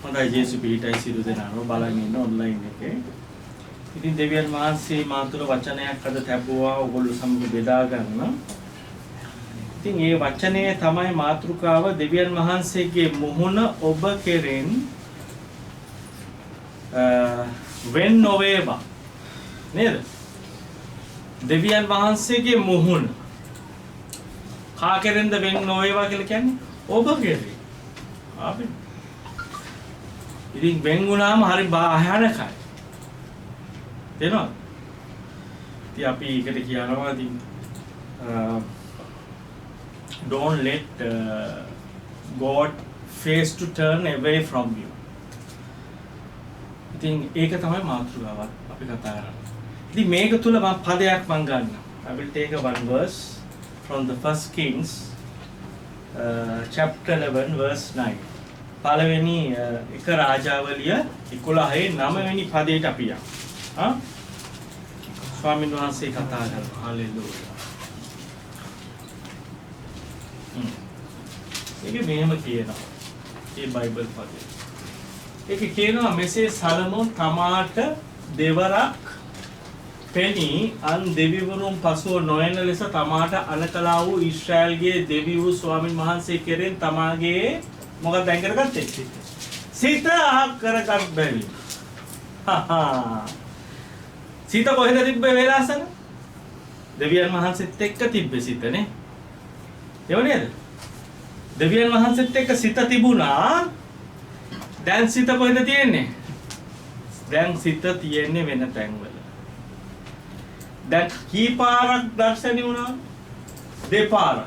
හොඳයි ජේසු පිහිටයි සිරු දෙනාම බලන් ඉන්න ඔන්ලයින් එකේ. ඉතින් දෙවියන් වහන්සේ මාතුල වචනයක් අද තැබුවා ඔයගොල්ලෝ සමග බෙදා ගන්න. ඉතින් මේ වචනේ තමයි මාතෘකාව දෙවියන් වහන්සේගේ මුහුණ ඔබ කෙරෙන් වෙන් නොවේවා. නේද? දෙවියන් වහන්සේගේ මුහුණ කා කෙරෙන්ද වෙන් නොවේවා කියලා කියන්නේ ඔබ කෙරෙන්. අපි ඉතින් වෙන් වුණාම හරි භයානකයි. තේරෙනවද? ඉතින් අපි ඒකට කියනවා ඉතින් don't let God face to turn away from you. ඉතින් ඒක තමයි මාතෘකාව අපි කතා කරන්නේ. ඉතින් මේක තුල මම පදයක් මම ගන්නවා. I will take one verse from the first Kings chapter 11 verse 9. පළවෙනි එක රාජාවලිය 11 9 වෙනි පදයට අපි යමු. හා? ස්වාමීන් වහන්සේ කතා කරනවා. හalleluya. ඒක මෙහෙම කියනවා. මේ බයිබල් පදේ. ඒක කියනවා මෙසේ සලමෝන් තමාට දෙවරක් පෙනී අන් දෙවිවරුන් පසුව නොයන ලෙස තමාට අනකලා වූ ඊශ්‍රායල්ගේ දෙවි වූ ස්වාමීන් වහන්සේ කෙරෙන් තමාගේ මොකක්ද දැන් කරගත්තේ? සිත අහක් කරගත් බැරි. සිත කොහෙද තිබ්බේ වේලාසන? දෙවියන් වහන්සේත් එක්ක තිබ්බේ සිතනේ. ඒව නේද? දෙවියන් වහන්සේත් එක්ක සිත තිබුණා. දැන් සිත කොහෙද තියෙන්නේ? දැන් සිත තියෙන්නේ වෙන තැන්වල. දැන් කීපාරක් දර්ශනය වුණා? දෙපාරක්.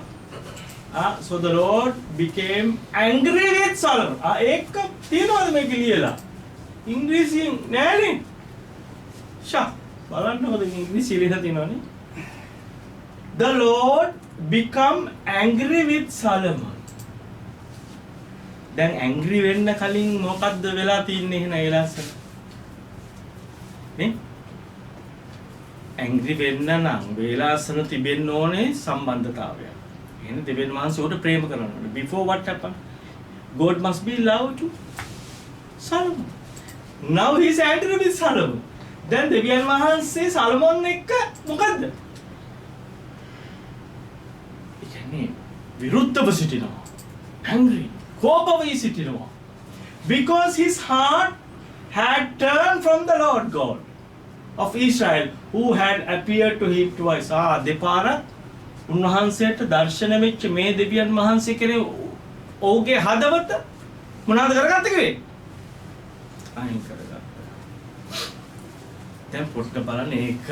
So the Lord became angry with Solomon. ඒක තියනවාද මේක ලියලා? ඉංග්‍රීසියෙන් නෑනේ. ෂා බලන්නකොද ඉංග්‍රීසි ලියලා තියෙනවනේ. The Lord become angry with Solomon. දැන් angry වෙන්න කලින් මොකද්ද වෙලා තින්නේ එහෙනම් ඒ ලස්සන? නේ? angry වෙන්න නම් වේලාසන තිබෙන්න ඕනේ සම්බන්ධතාවය. එහෙනම් දෙවියන් වහන්සේ උඩ ප්‍රේම කරනවා. Before what happened? God must be love to Solomon. Now he is angry with Solomon. Then දෙවියන් වහන්සේ සලමෝන් එක්ක මොකද්ද? ඒ කියන්නේ විරුද්ධව සිටිනවා. angry. කෝප වී සිටිනවා. Because his heart had turned from the Lord God of Israel who had appeared to him twice. දෙපාරක් උන්වහන්සේට දර්ශන වෙච්ච මේ දෙවියන් වහන්සේ කෙනේ ඔහුගේ හදවත මොනවද කරගත්තේ කිව්වේ? අයින් කරගත්තා. දැන් පොඩ්ඩක් බලන්න ඒක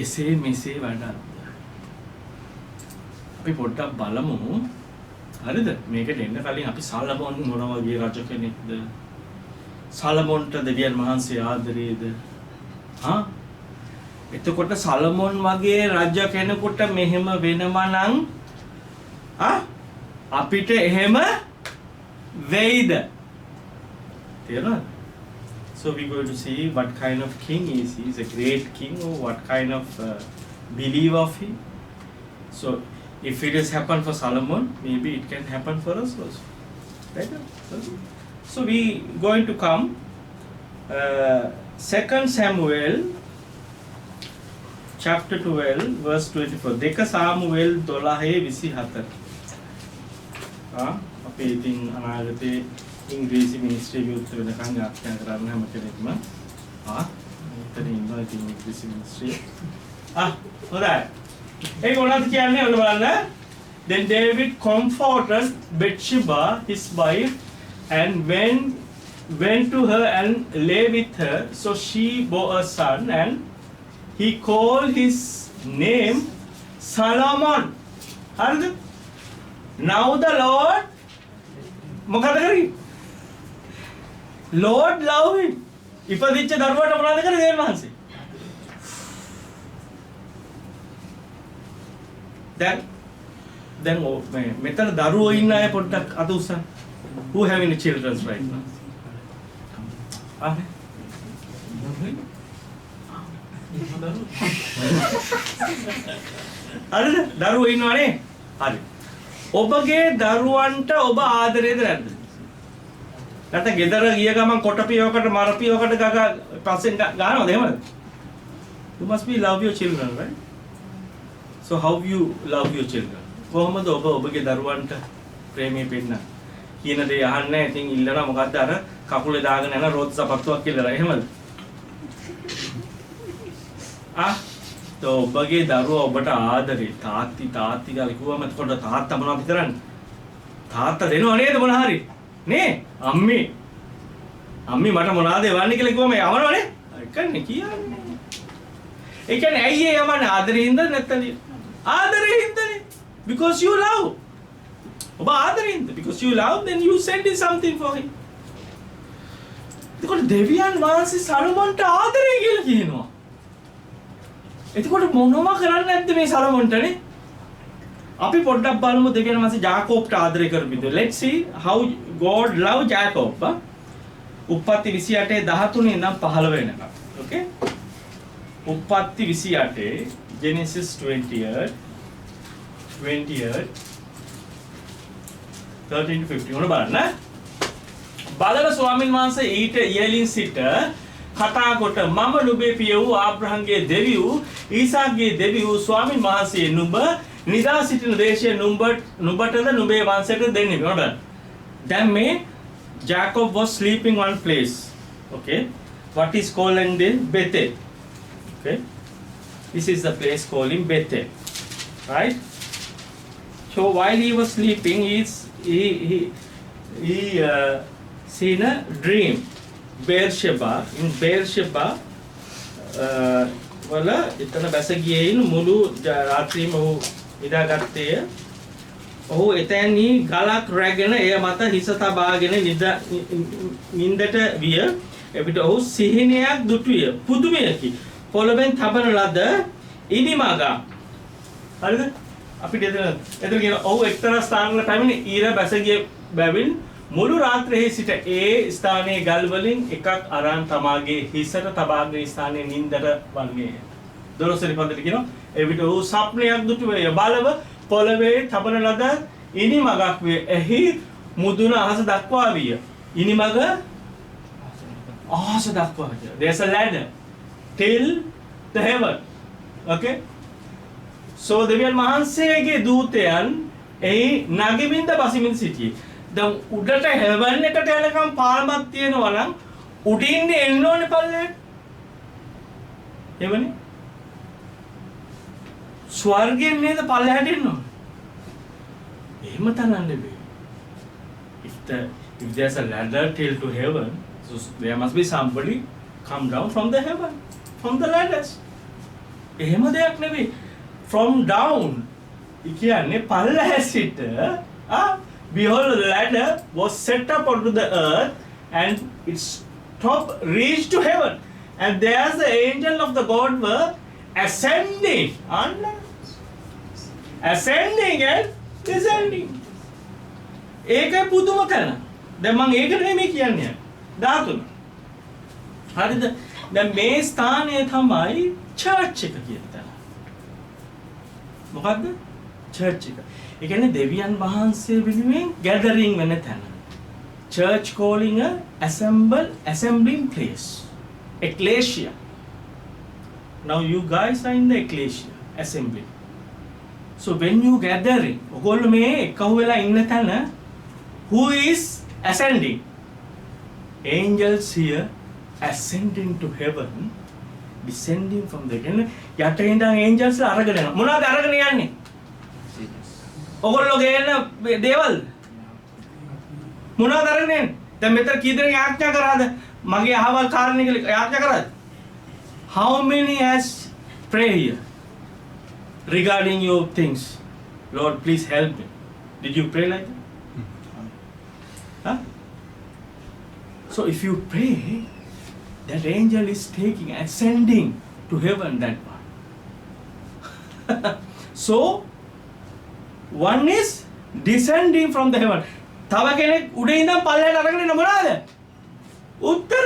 එසේ මෙසේ වැඩක්. අපි පොඩ්ඩක් බලමු. හරිද? මේකට එන්න කලින් අපි සලමෝන් මොන වගේ රජ කෙනෙක්ද? සලමෝන්ට දෙවියන් වහන්සේ ආදරේද? හා? එතකොට සලමෝන් වගේ රජ කෙනෙකුට මෙහෙම වෙනවා නම් අපිට එහෙම වෙයිද? තේරෙනවද? So we going to see what kind of king is he? Is a great king or what kind of belief of him? So if it has happened for Solomon, maybe it can happen for us also. Right? So we going to come 2 Samuel chapter 12 verse 24. දෙක සාමුවෙල් 12:24. අපි ඉතින් අනාගතේ ඉංග්‍රීසි ministry විවෘත වෙනකන් යාත්‍රා කරන්න හැම කෙනෙක්ම මෙතන ඉන්නවා ඉතින් ඉංග්‍රීසි මිනිස්ට්‍රි. හොඳයි. ඒක මොනවද කියන්නේ ඔන්න බලන්න. Then David comforted Bathsheba his wife and went to her and lay with her, so she bore a son and he called his name Solomon. හරිද? Now the Lord මොකද කරේ? Lord love him. ඉපදිච්ච දරුවට මොනවද කරේ දෙවියන් වහන්සේ? දැන් මෙතන දරුවෝ ඉන්න අය පොඩ්ඩක් අත උස්සන්න. Who having the children right now? හරිද? දරුවෝ ඉන්නවනේ? හරි. ඔබගේ දරුවන්ට ඔබ ආදරේද නැද්ද? නැත්නම් ගෙදර ගිය ගමන් කොටපියවකට මරපියවකට ගග පස්සෙන් ගන්නවද එහෙමද? You must be love your children, right? So how you love your children? කොහොමද ඔබ ඔබගේ දරුවන්ට ප්‍රේමය පෙන්නන්නේ? කියන දේ අහන්නේ නැහැ. ඉතින් ඉල්ලනවා මොකද්ද අර කකුලේ දාගෙන යන රෝත් සපත්තුවක් කියලා. එහෙමද? ඔබගේ දරුවා ඔබට ආදරේ තාත්ති කියලා කිව්වම එතකොට තාත්තා මොනවද කරන්නේ? තාත්තා දෙනව නේද මොන හරි? නේ? අම්මි මට මොනවද එවන්නේ කියලා කිව්වම යවනවනේ. ඒකනේ කියන්නේ. ඒ කියන්නේ ඇයි ඒ යවන්නේ? ආදරෙින්ද නැත්නම් ආදරෙින්දනේ. Because you love. ඔබ ආදරෙින්ද? Because you love, then you send something for him. එතකොට දෙවියන් වහන්සේ සලොමන්ට ආදරේ කියලා කියනවා. එතකොට මොනවම කරන්නේ නැද්ද මේ සලොමන්ටනේ? අපි පොඩ්ඩක් බලමු දෙවියන් වහන්සේ ජාකෝබ්ට ආදරය කරපු විදිහ. Let's see how God loved Jacob. උප්පත්ති 28:13 ඉඳන් 15 වෙනකම්. Okay? උප්පත්ති 28 Genesis 28 13 to 15 උන බලන්න. බලන ස්වාමීන් වහන්සේ ඊට ඉහළින් සිට කතා කොට මම නුඹේ පිය වූ ආබ්‍රහම්ගේ දෙවි වූ ඊසාක්ගේ දෙවි වූ ස්වාමීන් වහන්සේ නුඹ නිදා සිටින දේශය නුඹටද නුඹේ වංශයට දෙන්නේ. බලන්න. දැන් මේ Jacob was sleeping one place. Okay? What is called in the Bethel? Okay? This is the place called in Bethel. Right? So while he was sleeping, he seen a dream. Beersheba, in Beersheba, වල එතන බැස ගියේයින් මුළු රාත්‍රියම ඔහු නිදාගත්තේය. ඔහු එතැන්හි ගලක් රැගෙන එය මත හිස තබාගෙන නින්දට විය. එවිට ඔහු සිහිනයක් දුටුවිය. පුදුමයකි. පොළවෙන් තබන ලද ඉනිමගක්. හරිද? අපිට එතන කියන ඔහු එක්තරා ස්ථානවල පැමිණ ඊර බැස ගිය බැවින් මුළු රාත්‍රියේ සිට ඒ ස්ථානයේ ගල් වලින් එකක් අරන් තමාගේ හිසට තබාගෙන ස්ථානයේ නින්දට වන්නේය. 12 වෙනි පදයට කියනවා එවිට ඔහු සප්නයක් දුටුවේ බලව පොළවේ තබන ලද ඉනිමගක් වේ. එහි මුදුන අහස දක්වා විය. ඉනිමග අහස දක්වා විය. There's a ladder till the heaven. Okay? So දෙවියන් වහන්සේගේ දූතයන් එහි නගිමින්ද බසිමින් සිටියේ. දැන් උඩට හෙවන් එකට යනකම් පාරමක් තියෙනවා නම් උඩින් එන්න ඕනේ පල්ලෙට. එවනේ. ස්වර්ගයෙන් නේද පල්ලෙහාට එන්න ඕනේ. එහෙම තනන්න බෑ. If there's a ladder till to heaven, so there must be somebody come down from the heaven, from the ladders. එහෙම දෙයක් නෙවෙයි. From down. කියන්නේ පල්ලෙහා සිට behold, the ladder was set up onto the earth and its top reached to heaven. And there's the angel of the God were ascending and descending. ඒකයි පුදුම තැන. දැන් මම ඒක නෙමෙයි කියන්නේ. 13. හරිද? දැන් මේ ස්ථානය තමයි church එක කියන තැන. මොකද්ද? church එක. ඒ කියන්නේ දෙවියන් වහන්සේ වෙනුවෙන් gathering වෙන තැන. Church calling a assembling place. Ecclesia. Now you guys are in the ecclesia assembly. So when you gathering, ඔගොල්ලෝ මේ එකහුව වෙලා ඉන්න තැන who is ascending? Angels here ascending to heaven, descending from the heaven. යට ඉඳන් angels අරගෙන යනවා. මොනවද අරගෙන යන්නේ? ඔගොල්ලෝ ගේන දේවල් මොනවද අරගෙන යන්නේ? දැන් මෙතන කී දෙනෙක් යාඥා කරාද? මගේ අහවල් කාරණේ කියලා යාඥා කරාද? How many has pray here regarding your things? Lord, please help me. Did you pray like that? Huh? So if you pray, that angel is ascending to heaven, that one. So one is descending from the heaven. තව කෙනෙක් උඩ ඉඳන් පල්ලෙහාට අරගෙන එන මොනවාද? උත්තර.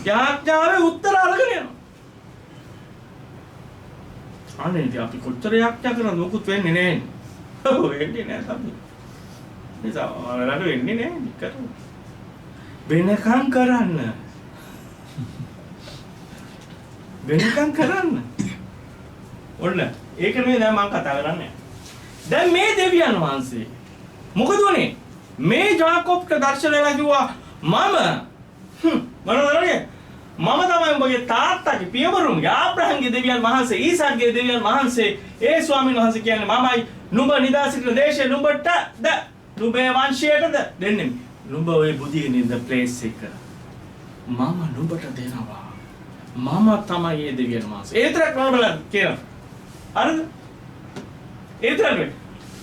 යාඥාවේ උත්තර අරගෙන යනවා. අනේ ඉතින් අපි කොච්චර යාඥා කරනවද මොකුත් වෙන්නේ නැහැ. ඔව් වෙන්නේ නැහැ තමයි. නිසා ඔයාලට වෙන්නේ නෑ කරු. වෙනකම් කරන්න. වෙනකම් කරන්න. ඔන්න ඒක නෙමෙයි දැන් මම කතා කරන්නේ. දැන් මේ දෙවියන් වහන්සේ මොකද උනේ? මේ ජාකොබ්ට දර්ශනයලා කිව්වා මම මොනවද මම තමයි උඹගේ තාත්තගේ පියවරුන්ගේ ආබ්‍රහම්ගේ දෙවියන් වහන්සේ ඊසාක්ගේ දෙවියන් වහන්සේ ඒ ස්වාමීන් වහන්සේ කියන්නේ මමයි නුඹ නිදාසිට දේශේ නුඹට නුඹේ වංශයටද දෙන්නේ නුඹ ඔය බුදියේ ඉන්න ප්ලේස් එක මම නුඹට දෙනවා මම තමයි මේ දෙවියන් වහන්සේ ඒතරක් නෝ බලන්න කියනවා හරිද ඒතරක්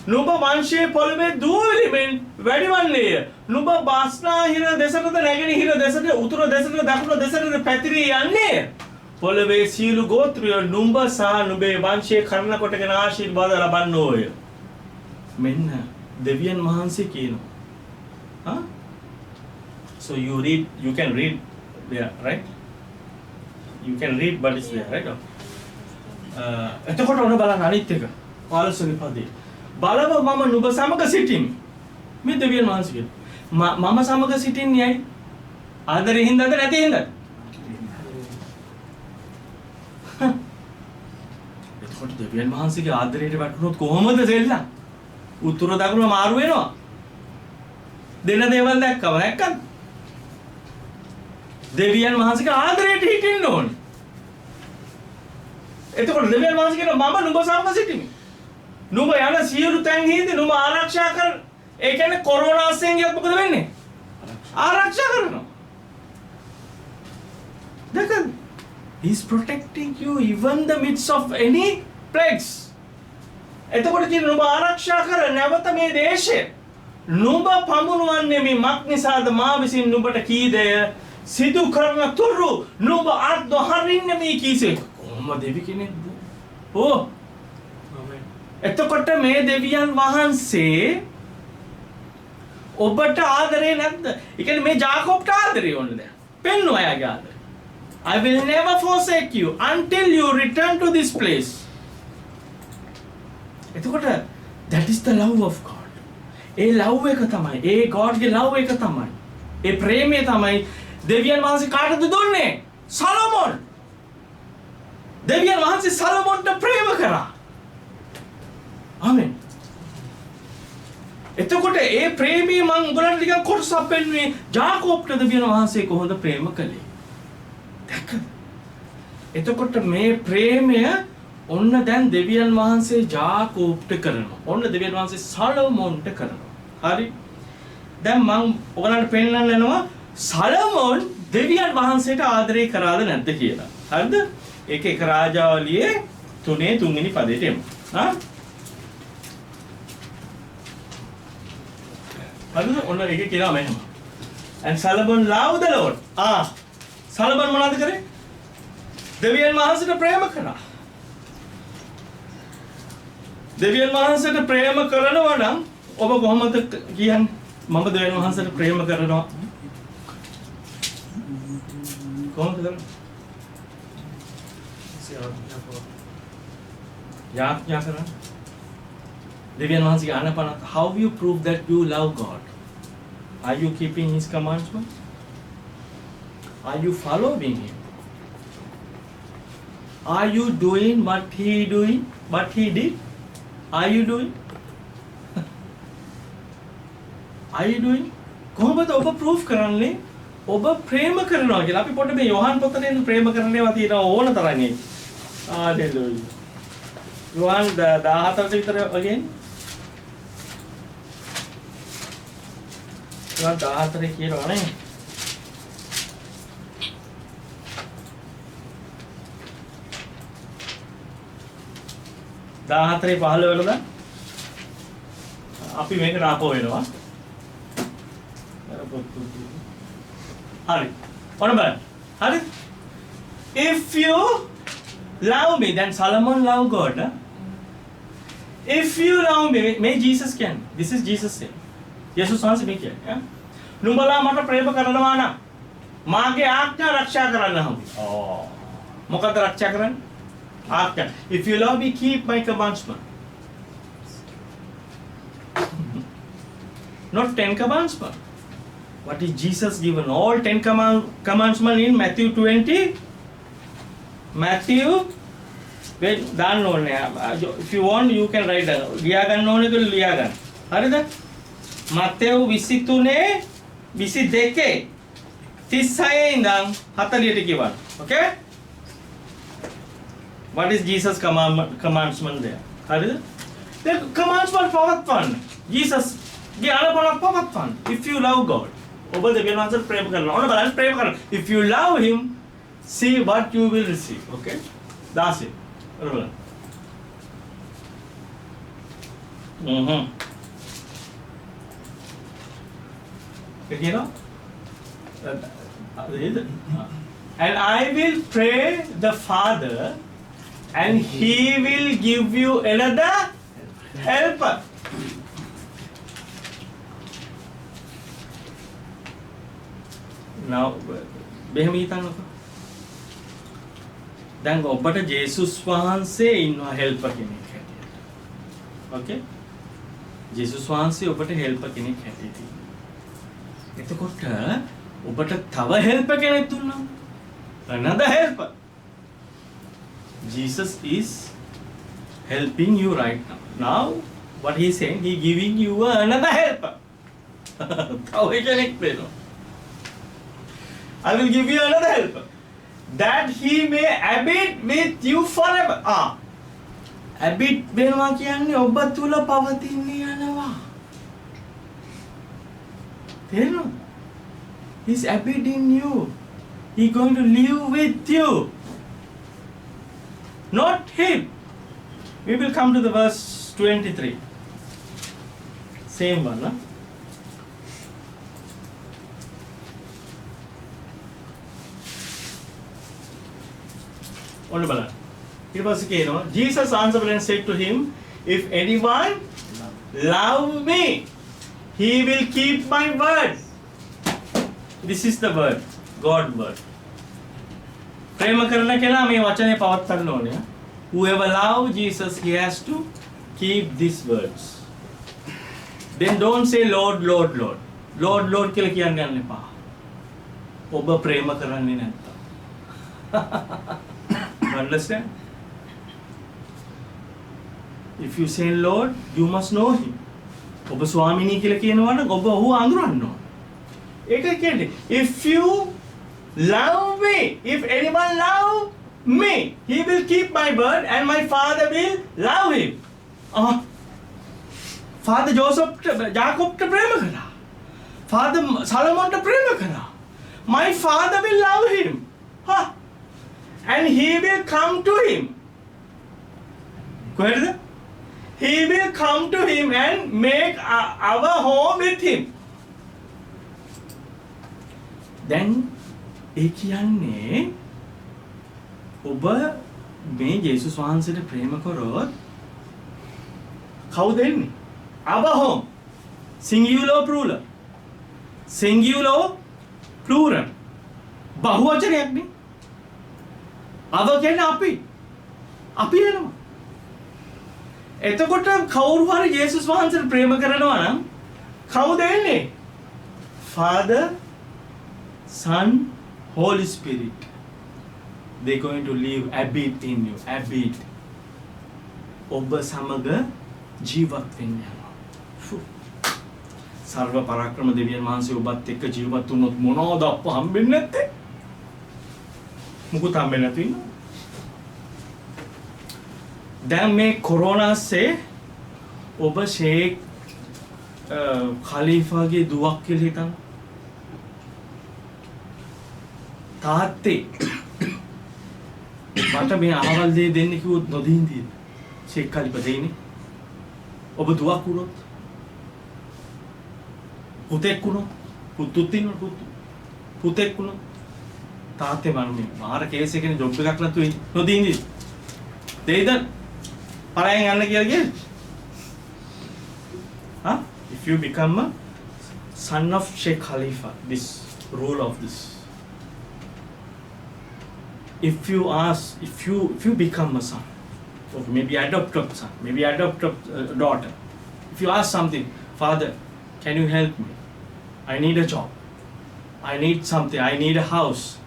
නුඹ වංශයේ පොළවේ දූවිලිමෙන් වැඩිවන්නේය නුඹ බස්නාහිර දෙසටද නැගෙනහිර දෙසට උතුර දෙසට දකුණු දෙසට පැතිරී යන්නේ පොළවේ සියලු ගෝත්‍රය නුඹ සහ නුඹේ වංශයේ කර්ණ කොටගෙන ආශිර්වාද ලබන්නෝය මෙන්න දෙවියන් වහන්සේ කියනවා so you can read there right you can read but it's there right එතකොට ඔන්න බලන්න අනිත් එක පාලසුනි පදේ බලව මම නුඹ සමග සිටිමි මේ දෙවියන් වහන්සේ කියනවා මම සමග සිටින්නේ ඇයි ආදරේ හින්දාද නැති හින්දාද එතකොට දෙවියන් වහන්සේගේ ආදරයට වැටුනොත් කොහොමද දෙල්ලා උතුර දකුණ මාරු වෙනවා දෙන දේවල් දැක්කම නැක්කද දෙවියන් වහන්සේගේ ආදරයට හිටින්න ඕනේ එතකොට දෙවියන් වහන්සේ කියනවා මම නුඹ සමග සිටිමි නුඹ යන සියලු තැන් හිඳි නුඹ ආරක්ෂා කර ඒ කියන්නේ කොරෝනා වසෙන් ගියත් මොකද වෙන්නේ ආරක්ෂා කරනවා දැන් he is protecting you even the midst of any plagues එතකොට කියන නුඹ ආරක්ෂා කර නැවත මේ දේශය නුඹ පමුණුවන්නේ මේ මක් නිසාද මා විසින් නුඹට කී දෙය සිදු කරන තුරු නුඹ අත් හරින්නේ මේ කීසේ කොහොම දෙවි කෙනෙක්ද ඕ එතකොට මේ දෙවියන් වහන්සේ ඔබට ආදරේ නැද්ද? ඒ කියන්නේ මේ ජාකොබ්ට ආදරේ ඕනේ දැන්. පෙන්නවා එයාගේ ආදරේ. I will never forsake you until you return to this place. එතකොට that is the love of God. A love එක තමයි. ඒ God ගේ love එක තමයි. ඒ ප්‍රේමය තමයි දෙවියන් වහන්සේ කාටද දුන්නේ? සලොමොන්. දෙවියන් වහන්සේ සලොමොන්ට ප්‍රේම කරා. ආමෙන්. එතකොට ඒ ප්‍රේමී මම උගලන්ට ටිකක් කොටසක් පෙන්නුවේ ජාකොබ්ට දෙවියන් වහන්සේ කොහොමද ප්‍රේම කළේ? දැක්කද? එතකොට මේ ප්‍රේමය ඔන්න දැන් දෙවියන් වහන්සේ ජාකොබ්ට කරනවා. ඔන්න දෙවියන් වහන්සේ සලොමොන්ට කරනවා. හරි? දැන් මම ඔයගලන්ට පෙන්නන්න යනවා සලොමොන් දෙවියන් වහන්සේට ආදරේ කරාද නැද්ද කියලා. හරිද? ඒක එක රාජාවලියේ 3 වෙනි පදයට එමු. හා? හරිද? ඔන්න ඒක කියනවා මෙහෙම. And Solomon loved the Lord. සලමන් මොනවද කරේ? දෙවියන් වහන්සේට ප්‍රේම කරා. දෙවියන් වහන්සේට ප්‍රේම කරනවා නම් ඔබ කොහොමද කියන්නේ? මම දෙවියන් වහන්සේට ප්‍රේම කරනවා. කොහොමද කරන්නේ? යාඥා කරන්නේ. දෙවියන් වහන්සේගේ ආනපන how you prove that you love God? Are you keeping his commandments? Are you following him? Are you doing what he did? Are you doing? Are you doing? කොහොමද ඔබ ප්‍රූෆ් කරන්නේ? ඔබ ප්‍රේම කරනවා කියලා. අපි පොඩ්ඩක් මේ යෝහන් පොතේ ප්‍රේම කරන්නේවා තියෙනවා ඕන තරන්නේ. හalleluya. යෝහන් 14 විතර වගේ. යෝහන් 14 කියනවා නේ. දාහතරේ 15 වලද අපි මේකට ආපහු වෙනවා. හරි. ඔන්න බලන්න. හරි. If you love me, then Solomon loved God. Huh? If you love me, may Jesus can. This is Jesus saying. යේසුස් වහන්සේ මේ කියන්නේ. නුඹලා මට ප්‍රේම කරනවා නම් මාගේ ආඥා ආරක්ෂා කරන්න හම්බ. මොකද ආරක්ෂා කරන්නේ? After, if you love me, keep my commandments. not 10 commandments. What is Jesus given? All 10 commandments in Matthew 20. Matthew, if you want, you can write down. ලියාගන්න ඕනේ කියලා ලියාගන්න. හරිද? මත්තේයු 23 22 36 ඉඳන් 40ට කියවන්න. Okay? What is Jesus commandment there? හරිද? The commandment පවත්වන්න. Jesus ගේ අනුපලක් පවත්වන්න. If you love God. ඔබ දෙවියන් වහන්සේට ප්‍රේම කරනවා. ඕන බලන්න ප්‍රේම කරනවා. If you love him, see what you will receive. Okay? That's it. බලන්න. You know? And I will pray the Father, and he will give you another helper. Now, මෙහෙම හිතන්නකෝ. දැන් ඔබට ජේසුස් වහන්සේ ඉන්නවා හෙල්පර් කෙනෙක් හැටියට. Okay? ජේසුස් වහන්සේ ඔබට හෙල්පර් කෙනෙක් හැටියට. එතකොට ඔබට තව හෙල්පර් කෙනෙක් දුන්නා. Another helper. Jesus is helping you right now. Now, what he is saying, he giving you another helper. තව කෙනෙක් වෙනවා. I will give you another helper, that he may abide with you forever. Abide වෙනවා කියන්නේ ඔබ තුල පවතින්න යනවා. තේරෙනවද? He's abiding you. He's going to live with you. Not him. We will come to the verse 23. Same one, huh? It was Jesus answered and said to him, if anyone love me, he will keep my word. This is the word, God word. ප්‍රේම කරන කෙනා මේ වචනේ පවත්වන්න ඕනේ. Whoever love Jesus, he has to keep these words. Then don't say Lord, Lord, Lord. Lord, Lord කියලා කියන්න යන්න එපා. ඔබ ප්‍රේම කරන්නේ නැත්තම්. Understand? If you say Lord, you must know him. ඔබ ස්වාමිනී කියලා කියනවා නම් ඔබ ඔහු අඳුරන්න ඕන. ඒකයි කියන්නේ. If you love me, if anyone love me, he will keep my word and my Father will love him. Father Joseph, Jacob to ප්‍රේම කරා. Father Solomon to ප්‍රේම කරා. My Father will love him. And he will come to him. Go ahead. He will come to him and make our home with him. Then, ඒ කියන්නේ ඔබ මේ ජේසුස් වහන්සේට ප්‍රේම කරොත් කවුද එන්නේ? Our home. Singular plural. Singular plural. බහුවචනයක් නේ. අව කියන්නේ අපි එනවා. එතකොට කවුරු හරි ජේසුස් වහන්සේට ප්‍රේම කරනවා නම් කවුද එන්නේ? Father, Son, Holy Spirit. They're going to live, abide in you, abide. ඔබ සමග ජීවත් වෙන්න යනවා. සර්ව පරාක්‍රම දෙවියන් වහන්සේ ඔබත් එක්ක ජීවත් වුණොත් මොනවද අප්ප හම්බෙන්නේ නැත්තේ? මුකුත් හම්බෙන්නේ නැතු ඉන්නවා. දැන් මේ කොරෝනාස්සේ ඔබ ෂේක් ඛලීෆාගේ දුවක් කියලා හිතන්න. තාත්තේ මට මේ අහවල් දෙය දෙන්න කිව්වොත් නොදීන්දී ෂේක් ඛලීෆා දෙන්නේ. ඔබ දුවක් වුණොත් පුතෙක් වුණොත් පුතුත් ඉන්නොත් පුතෙක් වුණොත් තාත්තේ මන්නේ මාර කේස් එකේ ජොබ් එකක් නැතුව නොදීන්දී දෙයිද පරයන් යන්න කියලා කියන්නේ. If you become a son of Sheikh Khalifa, this rule of this. If you become a son, or maybe adopt a son, maybe adopt a daughter. If you ask something, Father, can you help me? I need a job. I need something. I need a house.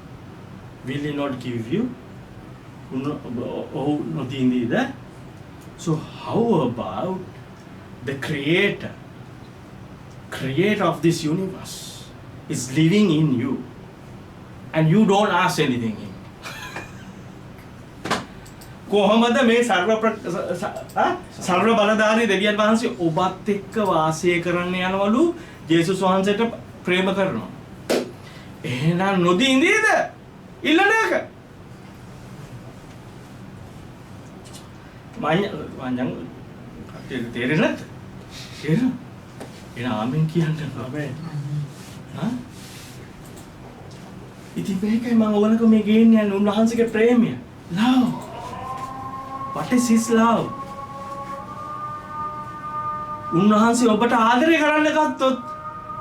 Will he not give you? So how about the creator of this universe is living in you and you don't ask anything him? කොහොමද මේ සර්ව බලධාරී දෙවියන් වහන්සේ ඔබත් එක්ක වාසය කරන්න යනවලු ජේසුස් වහන්සේට ප්‍රේම කරනවා. එහෙනම් නොදී ඉඳීද? ඉල්ලන එක. මං තේරෙන්නේ නැද්ද? තේරෙනවද? එන ආමෙන් කියන්න ආමෙන්. ඉතින් මේකයි මම ඕනක මේ ගේන්නේ උන්වහන්සේගේ ප්‍රේමය. love. What is his love? උන්වහන්සේ ඔබට ආදරය කරන්න ගත්තොත්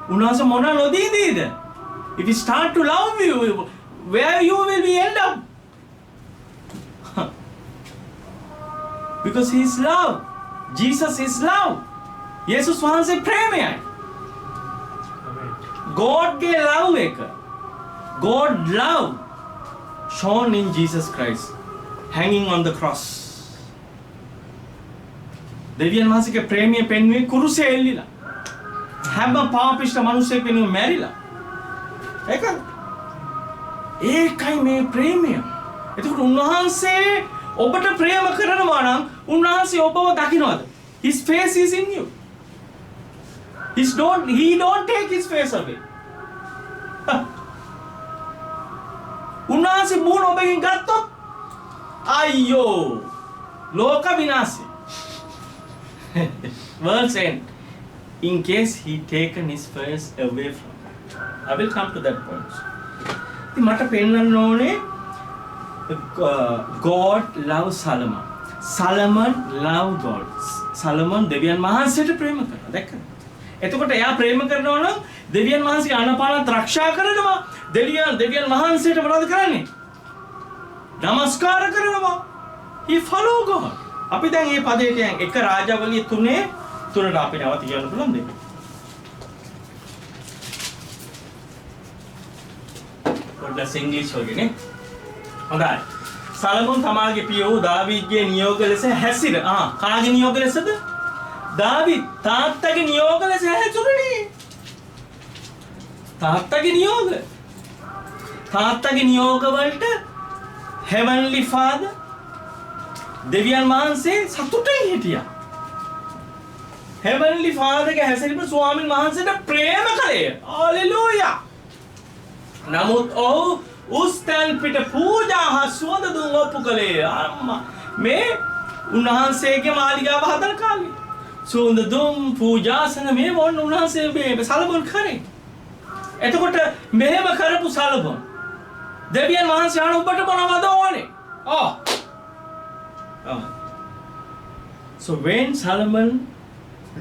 උන්වහන්සේ මොන නොදීදීද? If you start to love you, where you will be end up? Because he is love. Jesus is love. Jesus වහන්සේ ප්‍රේමයයි. Godගේ love එක. God love shown in Jesus Christ hanging on the cross. දෙවියන් වහන්සේගේ ප්‍රේමය පෙන්වුවේ කුරුසේ එල්ලිලා. හැම පාපිෂ්ඨ මිනිසෙක් වෙනුවෙන් මැරිලා. ඒකයි මේ ප්‍රේමය. එතකොට උන්වහන්සේ ඔබට ප්‍රේම කරනවා නම් උන්වහන්සේ ඔබව දකින්නවද? His face is in you. He don't take his face away. උන්වහන්සේ මූණ ඔබගෙන් ගත්තොත් අයියෝ ලෝක විනාශය. World's end. In case he taken his face away from you. I will come to that point. ඉතින් මට පෙන්වන්න ඕනේ God loves Solomon. Solomon love God. Solomon දෙවියන් වහන්සේට ප්‍රේම කරනවා. දැක්කද? එතකොට එයා ප්‍රේම කරනවා නම් දෙවියන් වහන්සේ ආනාපානත් ආරක්ෂා කරනවා. දෙවියන් වහන්සේට මොනවද කරන්නේ? නමස්කාර කරනවා. He follow God. අපි දැන් මේ පදයට යන් එක රාජාවලිය 3ට අපි නැවත කියන්න පුළුවන් දෙයක්. පොඩ්ඩක් ඉංග්‍රීසි වගේ නේ. හොඳයි. සලමෝන් තමාගේ පිය වූ දාවීද්ගේ නියෝග ලෙස හැසිර. කාගේ නියෝග ලෙසද? දාවීද් තාත්තගේ නියෝග ලෙස හැසිරුණේ. තාත්තගේ නියෝග. තාත්තගේ නියෝග වලට Heavenly Father දෙවියන් වහන්සේ සතුටින් හිටියා. Heavenly Father ගේ හැසිරීම ස්වාමීන් වහන්සේට ප්‍රේම කළේ. Hallelujah. නමුත් ඔහු උස්තැන් පිට පූජා හා සුවඳ දුම් ඔප්පු කළේ. අම්මා මේ උන්වහන්සේගේ මාලිගාව හදන කාලේ. සුවඳ දුම් පූජාසන මේ මොන උන්වහන්සේ මේ සලමෝන් කරේ. එතකොට මෙහෙම කරපු සලමෝන් දෙවියන් වහන්සේ අන ඔබට මොනවද ඕනේ? So when Solomon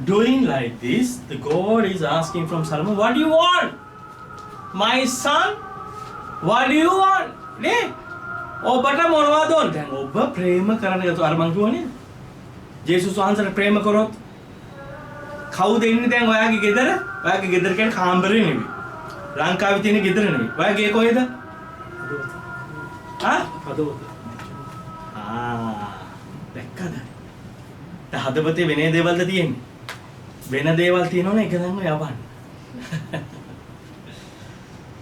doing like this, the God is asking from Solomon, what do you want? My son, what do you want? Ne? ඔබට මොනවද ඕනේ? දැන් ඔබ ප්‍රේම කරන්න ගත්තා අර මං කියවනේ. ජේසුස් වහන්සේට ප්‍රේම කරොත් කවුද ඉන්නේ දැන් ඔයාගේ ගෙදර? ඔයාගේ ගෙදර කියන්නේ කාමරේ නෙවෙයි. ලංකාවේ තියෙන ගෙදර නෙවෙයි. ඔයාගේ කොහෙද? හදවත. දැක්කද? දැන් හදවතේ වෙන දේවල්ද තියෙන්නේ? වෙන දේවල් තියෙනවනේ ඒක දැන් ඔය යවන්න.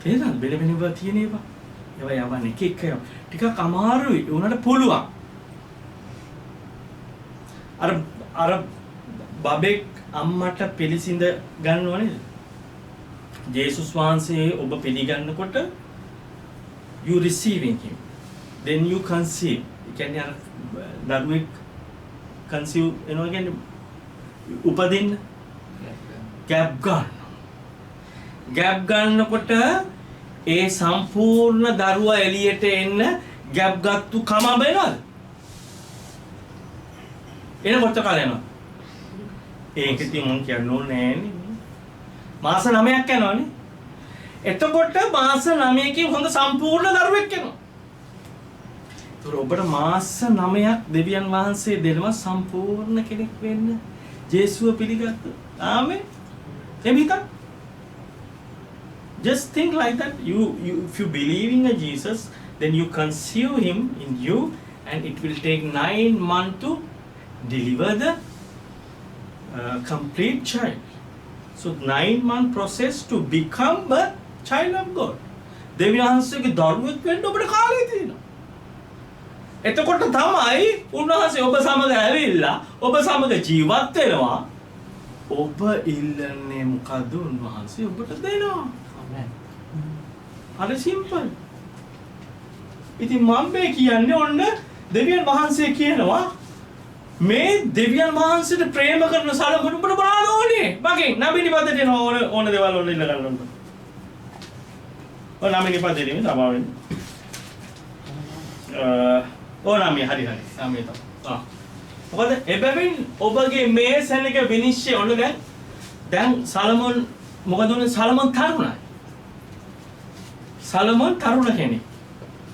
තේරෙනවද? වෙන ඒවා තියෙන ඒවා. ඒවා යවන්න එක යවන්න. ටිකක් අමාරුයි. උනට පුළුවන්. අර බබෙක් අම්මට පිළිසිඳ ගන්නව නේද? ජේසුස් වහන්සේ ඔබ පිළිගන්නකොට you receiving him. Then you conceive. කියන්නේ අර දරුවෙක් conceive වෙනවා කියන්නේ උපදින්න ගැප් ගන්නකොට ඒ සම්පූර්ණ දරුවා එළියට එන්න ගැප් ගත්තු කම වෙනවද? එනකොට කාලේ යනවා. ඒක ඉතින් මම කියන්න ඕනේ නෑනේ. මාස 9ක් යනවනේ. එතකොට මාස 9කින් හොඳ සම්පූර්ණ දරුවෙක් වෙනවා. ඒතර ඔබට මාස 9ක් දෙවියන් වහන්සේ දෙනවා සම්පූර්ණ කෙනෙක් වෙන්න. ජේසුව පිළිගත්තා. ආමෙන්. Just think like that. If you believe in a Jesus, then you conceive him in you, and it will take 9 months to deliver the complete child. So 9-month process to become a child of God. දෙවියන් වහන්සේගේ දරුවෙක් වෙන්න ඔබට කාලය තියෙනවා. එතකොට තමයි උන්වහන්සේ ඔබ සමග ඇවිල්ලා ඔබ සමග ජීවත් වෙනවා. ඔබ ඉල්ලන්නේ මොකද්ද උන්වහන්සේ ඔබට දෙනවා. ආමෙන්. හරි සිම්පල්. ඉතින් මම මේ කියන්නේ ඔන්න දෙවියන් වහන්සේ කියනවා මේ දෙවියන් වහන්සේට ප්‍රේම කරන සලමුණ ඔබට බලන්න ඕනේ. මගෙන් නබිනි පදට එන ඕන දේවල් වල ඉල්ල ගන්න ඕනේ. නමිනි පදේ තමයි වෙන්නේ. නමි හරි. නමි තමයි. මොකද එබැවින් ඔබගේ මේ සැනක විනිශ්චය ඔන්න දැන් සලමොන් මොකද උනේ සලමොන් තරුණයි. සලමොන් තරුණ කෙනෙක්.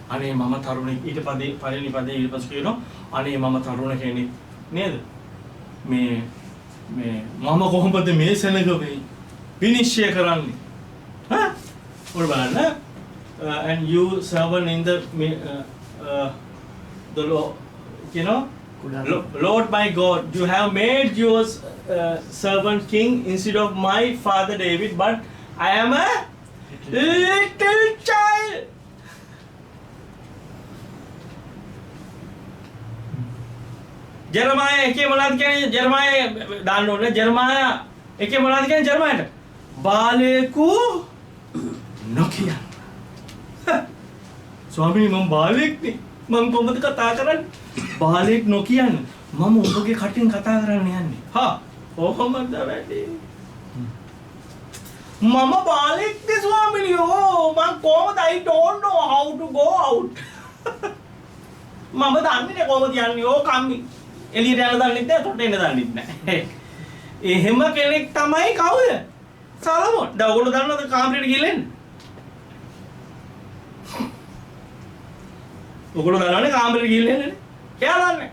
අනේ මම තරුණෙක් ඊට පළවෙනි පදේ ඊට පස්සේ කියනවා අනේ මම තරුණ කෙනෙක් නේද? මේ මම කොහොමද මේ සැනක විනිශ්චය කරන්නේ? හා? ඔන්න බලන්න. And you servant in the Lord my God, you have made your servant king instead of my father David, but I am a little child. Jeremiah එකේ මොනවද කියන්නේ? Jeremiah දාන්න ඕනේ. Jeremiah එකේ මොනවද කියන්නේ? Jeremiah බාලයෙකු නොකියන්න. ස්වාමීනි මම බාලයෙක්නේ. මම කොහොමද කතා කරන්නේ? බාලයෙක් නොකියන්න. මම ඔබගේ කටින් කතා කරන්න යන්නේ. හා කොහොමද වැඩි? මම බාලයෙක්නේ ස්වාමීනි. මම කොහොමද I don't know how to go out. මම දන්නේ නැහැ කොහොමද යන්නේ. කම්මි. එළියට යන්න දන්නෙත් නැහැ, තොට එන්න දන්නෙත් නැහැ. එහෙම කෙනෙක් තමයි කවුද? සලමොන්. දැන් ඔයගොල්ලෝ දන්නවද කාමරේට ගිහලා එන්න? ඔයගොල්ලෝ දන්නවනේ කාමරේට ගිහලා එන්නනේ. එයා දන්නේ.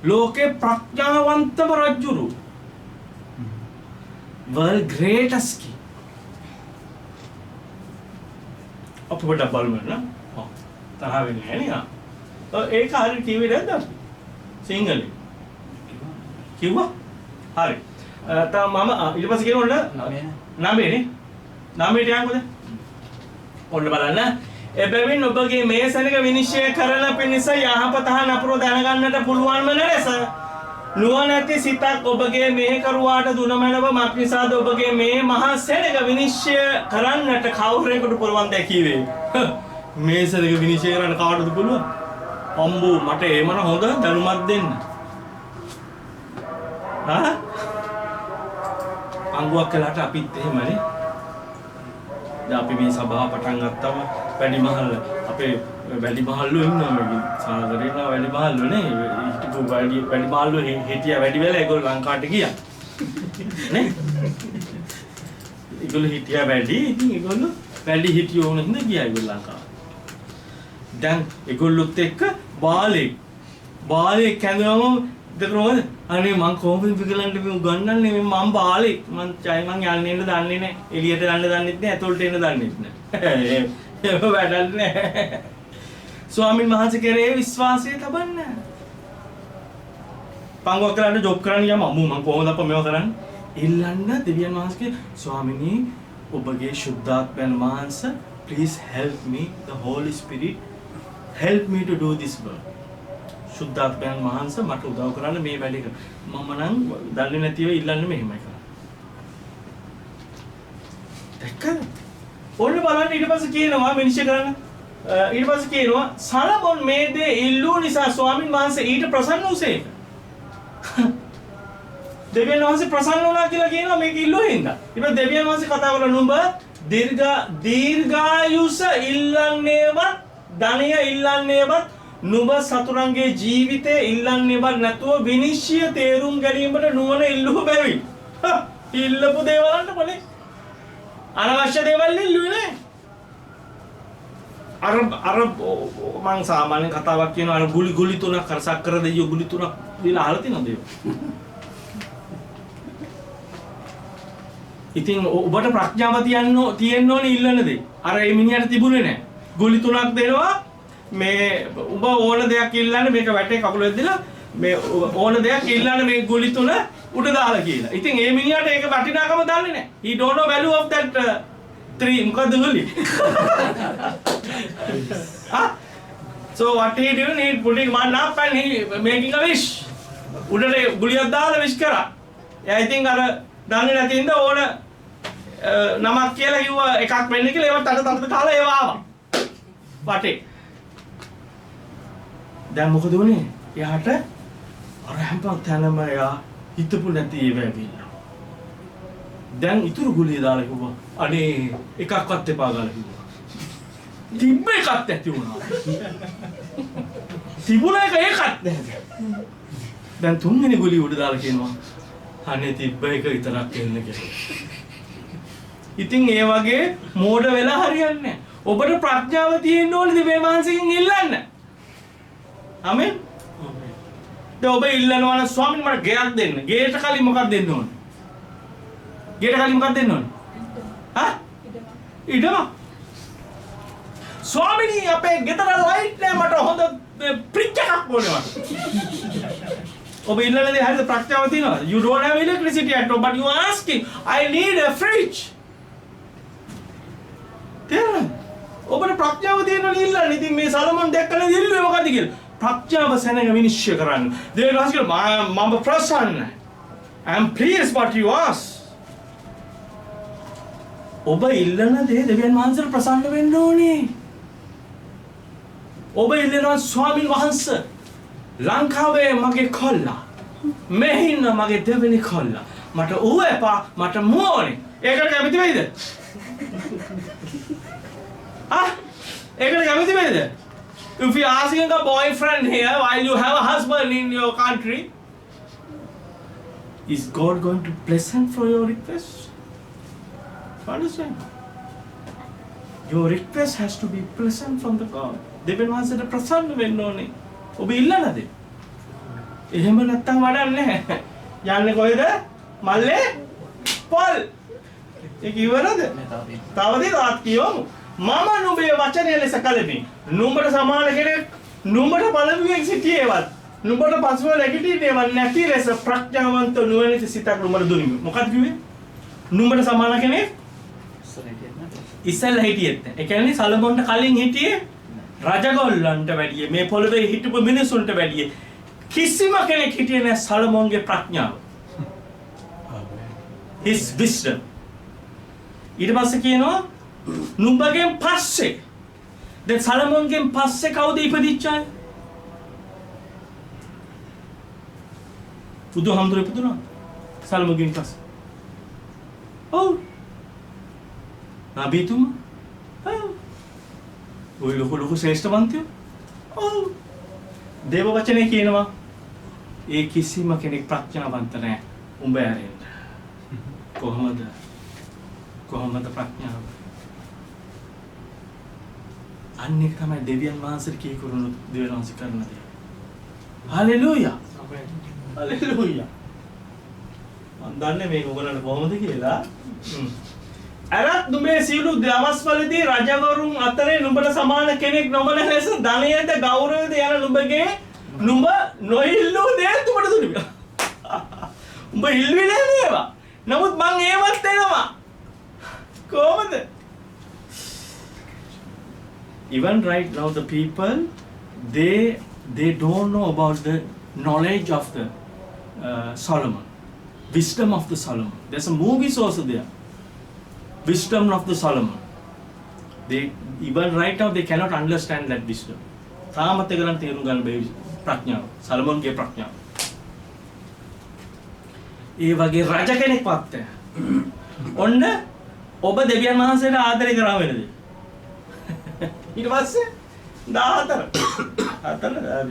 ලෝකේ ප්‍රඥාවන්තම රජුරු. world greatest king. අපිට බලමු නේ. තරහ වෙන්නේ නැහැ නේ. ඒක හරියට කිව්වේ නැද්ද අපි? සිංහලෙන්. කිව්වා? හරි. තා මම ඊට පස්සේ කියනොන්න 9 නේ. 9ට යන්නකොද? ඔන්න බලන්න. එබැවින් ඔබගේ මේ සැනක විනිශ්චය කරන පිණිස යහපත හා නපුර දැනගන්නට පුළුවන්ම ලෙස නුවණැති සිතක් ඔබගේ මෙහෙකරුවාට දුනමැනව මක්නිසාද ඔබගේ මේ මහා සැනක විනිශ්චය කරන්නට කවුරෙකුට පුළුවන් දැ කීවේ. මේ සැනක විනිශ්චය කරන්න කාටද පුළුවන්? අම්බෝ මට එහෙමන හොඳ දැනුමක් දෙන්න. හා? අංගුවක් කළාට අපිත් එහෙමනේ. දැන් අපි මේ සභාව පටන් ගත්තම වැඩිමහල් අපේ වැඩිමහල්ලෝ ඉන්නවා මේ සාගරේ ඉන්නවා වැඩිමහල්ලෝ නේ. හිටපු වැඩිමහල්ලෝ හිටියා වැඩි වෙලා ඒගොල්ලෝ ලංකාවට ගියා. නේ? ඒගොල්ලෝ හිටියා වැඩි. ඉතින් ඒගොල්ලෝ වැඩි හිටියෝ වුණ හින්දා ගියා ඒගොල්ලෝ ලංකාවට. දැන් ඒගොල්ලොත් එක්ක බාලෙක් කැඳවම දෙකනෝද අනේ මං කොහොමද පිකලන්ට මේ උගන්නන්නේ මේ මං බාලෙක් මං යන්නේ ඉන්න දන්නේ නැහැ එළියට යන්න දන්නෙත් නැහැ ඇතුළට එන්න දන්නෙත් නැහැ ඒක වැඩක් නැහැ ස්වාමීන් වහන්සේ කෙරේ විශ්වාසය තබන්න පංගුවක් කරන්න ජොබ් කරන්න යම අම්මෝ මං කොහොමද අප මේව කරන්නේ ඉල්ලන්න දෙවියන් වහන්සේගේ ස්වාමිනී ඔබගේ ශුද්ධාත්මයන් වහන්සේ please help me the Holy Spirit help me to do this work සුද්ධාත්මයන් වහන්සේ මට උදව් කරන්න මේ වැඩේ කර. මම නම් දන්නේ නැතිව ඉල්ලන්නේ මෙහෙමයි කරන්නේ. දැක්කද? ඔන්න බලන්න ඊට පස්සේ කියනවා මිනිස්සු කරන ඊට පස්සේ කියනවා සලමොන් මේ දේ ඉල්ලූ නිසා ස්වාමින් වහන්සේ ඊට ප්‍රසන්න වුසේක. දෙවියන් වහන්සේ ප්‍රසන්න වුණා කියලා කියනවා මේක ඉල්ලුව හින්දා. ඊට පස්සේ දෙවියන් වහන්සේ කතා කරලා නුඹ දීර්ඝායුෂ ඉල්ලන්නේවත් ධනය ඉල්ලන්නේවත් නුඹ සතුරන්ගේ ජීවිතේ ඉල්ලන්නේවත් නැතුව විනිශ්චය තේරුම් ගැනීමට නුවණ ඉල්ලුව බැවින්. ඉල්ලපු දේවල්න්ට මොලේ අනවශ්‍ය දේවල් ඉල්ලුවේ නෑ. අර මං සාමාන්‍ය කතාවක් කියනවා අර ගුලි තුනක් අර සක්කර දෙයියෝ ගුලි තුනක් දීලා අහලා තියෙනවද ඒක? ඉතින් ඔබට ප්‍රඥාව තියෙන්න ඕනේ ඉල්ලන දේ. අර ඒ මිනිහට තිබුණේ නැහැ. ගුලි 3ක් දෙනවා. මේ ඔබ ඕන දෙයක් ඉල්ලන්න මේක වැටේ කකුල වැදිලා මේ ඕන දෙයක් ඉල්ලන්න මේ ගුලි 3 උඩ දාලා කියලා. ඉතින් ඒ මිනිහට ඒක වටිනාකම දන්නේ නැහැ. He don't know value of that 3 මොකද ගුලි. So what he doing? He putting one up and he making a wish. උඩට ගුලියක් දාලා wish කරා. I think අර දන්නේ නැති ඉඳ ඕන නමක් කියලා කිව්වා එකක් වෙන්න කියලා ඒවත් අත කාලා ඒව ආවා. වටේ. දැන් මොකද වුනේ? එයාට අර හැම තැනම එයා හිතපු නැති ඒවා ඇවිල්ලා. දැන් ඉතුරු ගුලිය දාලා කිව්වා අනේ එකක්වත් එපා ගාලා කිව්වා. තිබ්බ එකක් ඇති වුණා. තිබුණ එක ඒකත් නැහැ. දැන් තුන්වෙනි ගුලිය උඩ දාලා කියනවා අනේ තිබ්බ එක විතරක් එන්න කියලා. ඉතින් ඒ වගේ මෝඩ වෙලා හරියන්නේ නැහැ. ඔබට ප්‍රඥාව තියෙන්න ඕනේ දිව්‍ය මහන්සියකින් ඉල්ලන්න. ආමෙන්. දැන් ඔබ ඉල්ලනවා නම් ස්වාමීන් මට ගෙයක් දෙන්න. ගෙයට කලින් මොකක්ද දෙන්න ඕනේ? ගෙයට කලින් මොකක්ද දෙන්න ඕනේ? ඉඩම. ස්වාමීනි අපේ ගෙදර ලයිට් නෑ මට හොඳ ප්‍රිච් එකක් ඕනේ මට. ඔබ ඉල්ලන දේ හරියට ප්‍රඥාව තියෙනවා. You don't have electricity at home but you are asking I need a fridge. තේරෙනවද? ඔබට ප්‍රඥාව තියෙනවා ඉල්ලන්න. ඉතින් මේ සලමන් දැක්කම ඉල්ලුවේ මොකද්ද කියලා? ප්‍රඥාව සෙනඟ විනිශ්චය කරන්න. දෙවියන් වහන්සේ මම ප්‍රසන්න. I am pleased what you ask. ඔබ ඉල්ලන දේ දෙවියන් වහන්සේට ප්‍රසන්න වෙන්න ඕනේ. ඔබ ඉල්ලනවා ස්වාමීන් වහන්සේ ලංකාවේ මගේ කොල්ලා මෙහින්න මගේ දෙවෙනි කොල්ලා මට ඌ එපා මට මෝනේ ඒකට කැමති වෙයිද? ඒකට කැමති වෙයිද? If you asking a boyfriend here while you have a husband in your country, is God going to listen for your request? Understand? Your request has to be pleasant from the God. දෙවියන් වහන්සේට ප්‍රසන්න වෙන්න ඕනේ. ඔබ ඉල්ලනද? එහෙම නැත්තම් වඩන්නේ නැහැ. යන්නේ කොහෙද? මල්ලේ පොල්. ඒක ඉවරද? තව දෙයක් කියවමු. මම නුඹේ වචනය ලෙස කලෙමි. නුඹට සමාන කෙනෙක් නුඹට පළමුවෙන් සිටියේවත් නුඹට පසුව නැගිටින්නේවත් නැති ලෙස ප්‍රඥාවන්ත නුවණැති සිතක් නුඹට දුනිමි. මොකක්ද කිව්වේ? නුඹට සමාන කෙනෙක් ඉස්සෙල්ලා හිටියෙත් නැහැ. ඒ කියන්නේ සලමොන්ට කලින් හිටියේ රජගොල්ලන්ට වැඩිය මේ පොළවේ හිටපු මිනිසුන්ට වැඩිය කිසිම කෙනෙක් හිටියේ නැහැ සලමොන්ගේ ප්‍රඥාව. His wisdom. ඊට පස්සේ කියනවා නුඹගෙන් පස්සේ දැන් සලමොන්ගෙන් පස්සේ කවුද ඉපදිච්ච අය? බුදුහාමුදුරුවෝ ඉපදුණා සලමොන්ගෙන් පස්සේ. ඔව්. නබිතුමා. ඔව්. ඔය ලොකු ශ්‍රේෂ්ඨවන්තයෝ. ඔව්. දේව වචනේ කියනවා ඒ කිසිම කෙනෙක් ප්‍රඥාවන්ත නැහැ. උඹ ඇරෙන්න. කොහොමද ප්‍රඥාව? අන්න ඒක තමයි දෙවියන් වහන්සේට කී කරුණු දෙවියන් වහන්සේ කරන දේ. හලෙලූයා. හලෙලූයා. මම දන්නේ මේක ඔයගොල්ලන්ට කොහොමද කියලා. අරත් නුඹේ සියලු දවස්වලදී රජවරුන් අතරේ නුඹට සමාන කෙනෙක් නොවන ලෙස ධනයද ගෞරවයද යන නුඹ නොඉල්ලූ දේ නුඹට දුන්නා. උඹ ඉල්ලුවේ නෑ ඒවා. නමුත් මං ඒවත් දෙනවා. කොහොමද? Even right now the people they don't know about the knowledge of the Solomon, wisdom of the Solomon. There's a movie also there. Wisdom of the Solomon. They even right now they cannot understand that wisdom. තාමත් ඒගොල්ලන් තේරුම් ගන්න බැරි ප්‍රඥාව. සලමොන්ගේ ප්‍රඥාව. ඒ වගේ රජ කෙනෙක්වත් ඔන්න ඔබ දෙවියන් වහන්සේට ආදරය කරා වෙනද? ඊට පස්සේ 14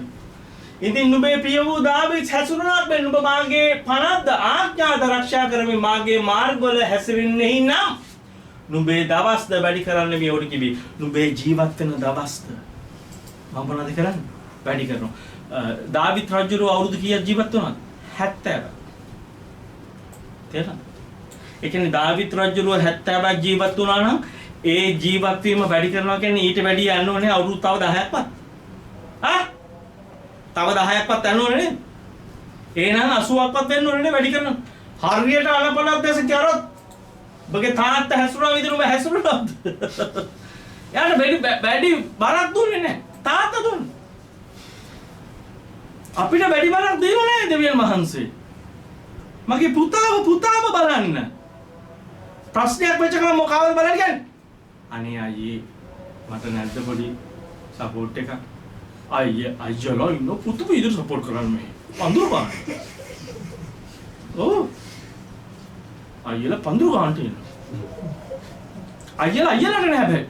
ඉතින් නුඹේ ප්‍රිය වූ දාවීද් හැසිරුණාක් මෙන් නුඹ මාගේ පනද්ද ආඥාද ආරක්ෂා කරමින් මාගේ මාර්ගවල හැසිරෙන්නේ නම් නුඹේ දවස්ද වැඩි කරන්න මේ උඩ කිවි. නුඹේ ජීවත් වෙන දවස්ද මම මොනවද කරන්නේ? වැඩි කරනවා. දාවීද් රජුගේ අවුරුදු කීයක් ජීවත් වුණාද? 70. තේරෙනවද? ඒ කියන්නේ දාවිත් රජුරුව 70ක් ජීවත් වුණා නම් ඒ ජීවත් වීම වැඩි කරනවා කියන්නේ ඊට වැඩි යන්න ඕනේ අවුරුදු තව 10ක්වත්. තව 10ක්වත් යන්න ඕනේ නේද? එහෙනම් 80ක්වත් වෙන්න ඕනේ නේ වැඩි කරනවා. හරියට අලපලක් දැස කරොත් ඔබගේ තාත්තා හැසුරුවා විදිහට ඔබ හැසුරුනොත් යාට වැඩි බරක් දුන්නේ නැහැ. තාත්තා දුන්නේ. අපිට වැඩි බරක් දෙන්නේ නැහැ දෙවියන් වහන්සේ. මගේ පුතාව බලන්න. ප්‍රශ්නයක් වෙච්ච ගමන් මොකවද බලන්න කියන්නේ? අනේ අයියේ මට නැද්ද පොඩි සපෝට් එකක්? අයියලා ඉන්න පුතු විදිහට සපෝට් කරන්න මේ. පඳුරු ගන්න. ඔව්. අයියලා පඳුරු ගන්නට ඉන්නවා. අයියලාට නෑ බෑ.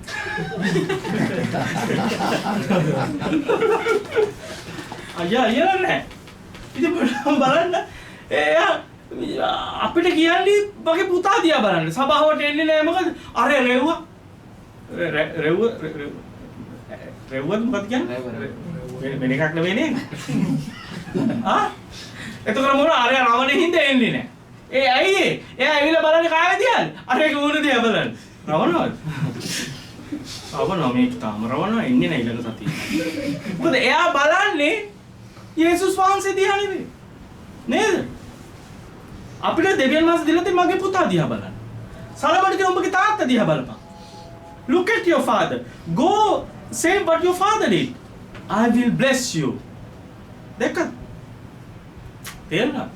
අයියලා නෑ. ඉතින් බලන්න එයා අපිට කියන්නේ මගේ පුතා දිහා බලන්න. සභාවට එන්නේ නෑ මොකද? අර රෙව්වද මොකද කියන්නේ? වෙන එකක් නෙවෙයි නේද? එතකොට මොන අර රවණේ හින්දා එන්නේ නෑ. ඇයි එයා ඇවිල්ලා බලන්නේ කාගේ දිහාද? අර ඒක මොන දිහා බලන්නේ? රවණවද? රවණ මේක තාම රවණ එන්නේ නෑ ඊළඟ සතියේ. මොකද එයා බලන්නේ යේසුස් වහන්සේ දිහා නෙවෙයි. නේද? අපිට දෙවියන් වහන්සේ දීලා තියෙන මගේ පුතා දිහා බලන්න. සලමඩ කියන උඹගේ තාත්තා දිහා බලපන්. Look at your father. Go say what your father did. I will bless you. දැක්කද? තේරුණා?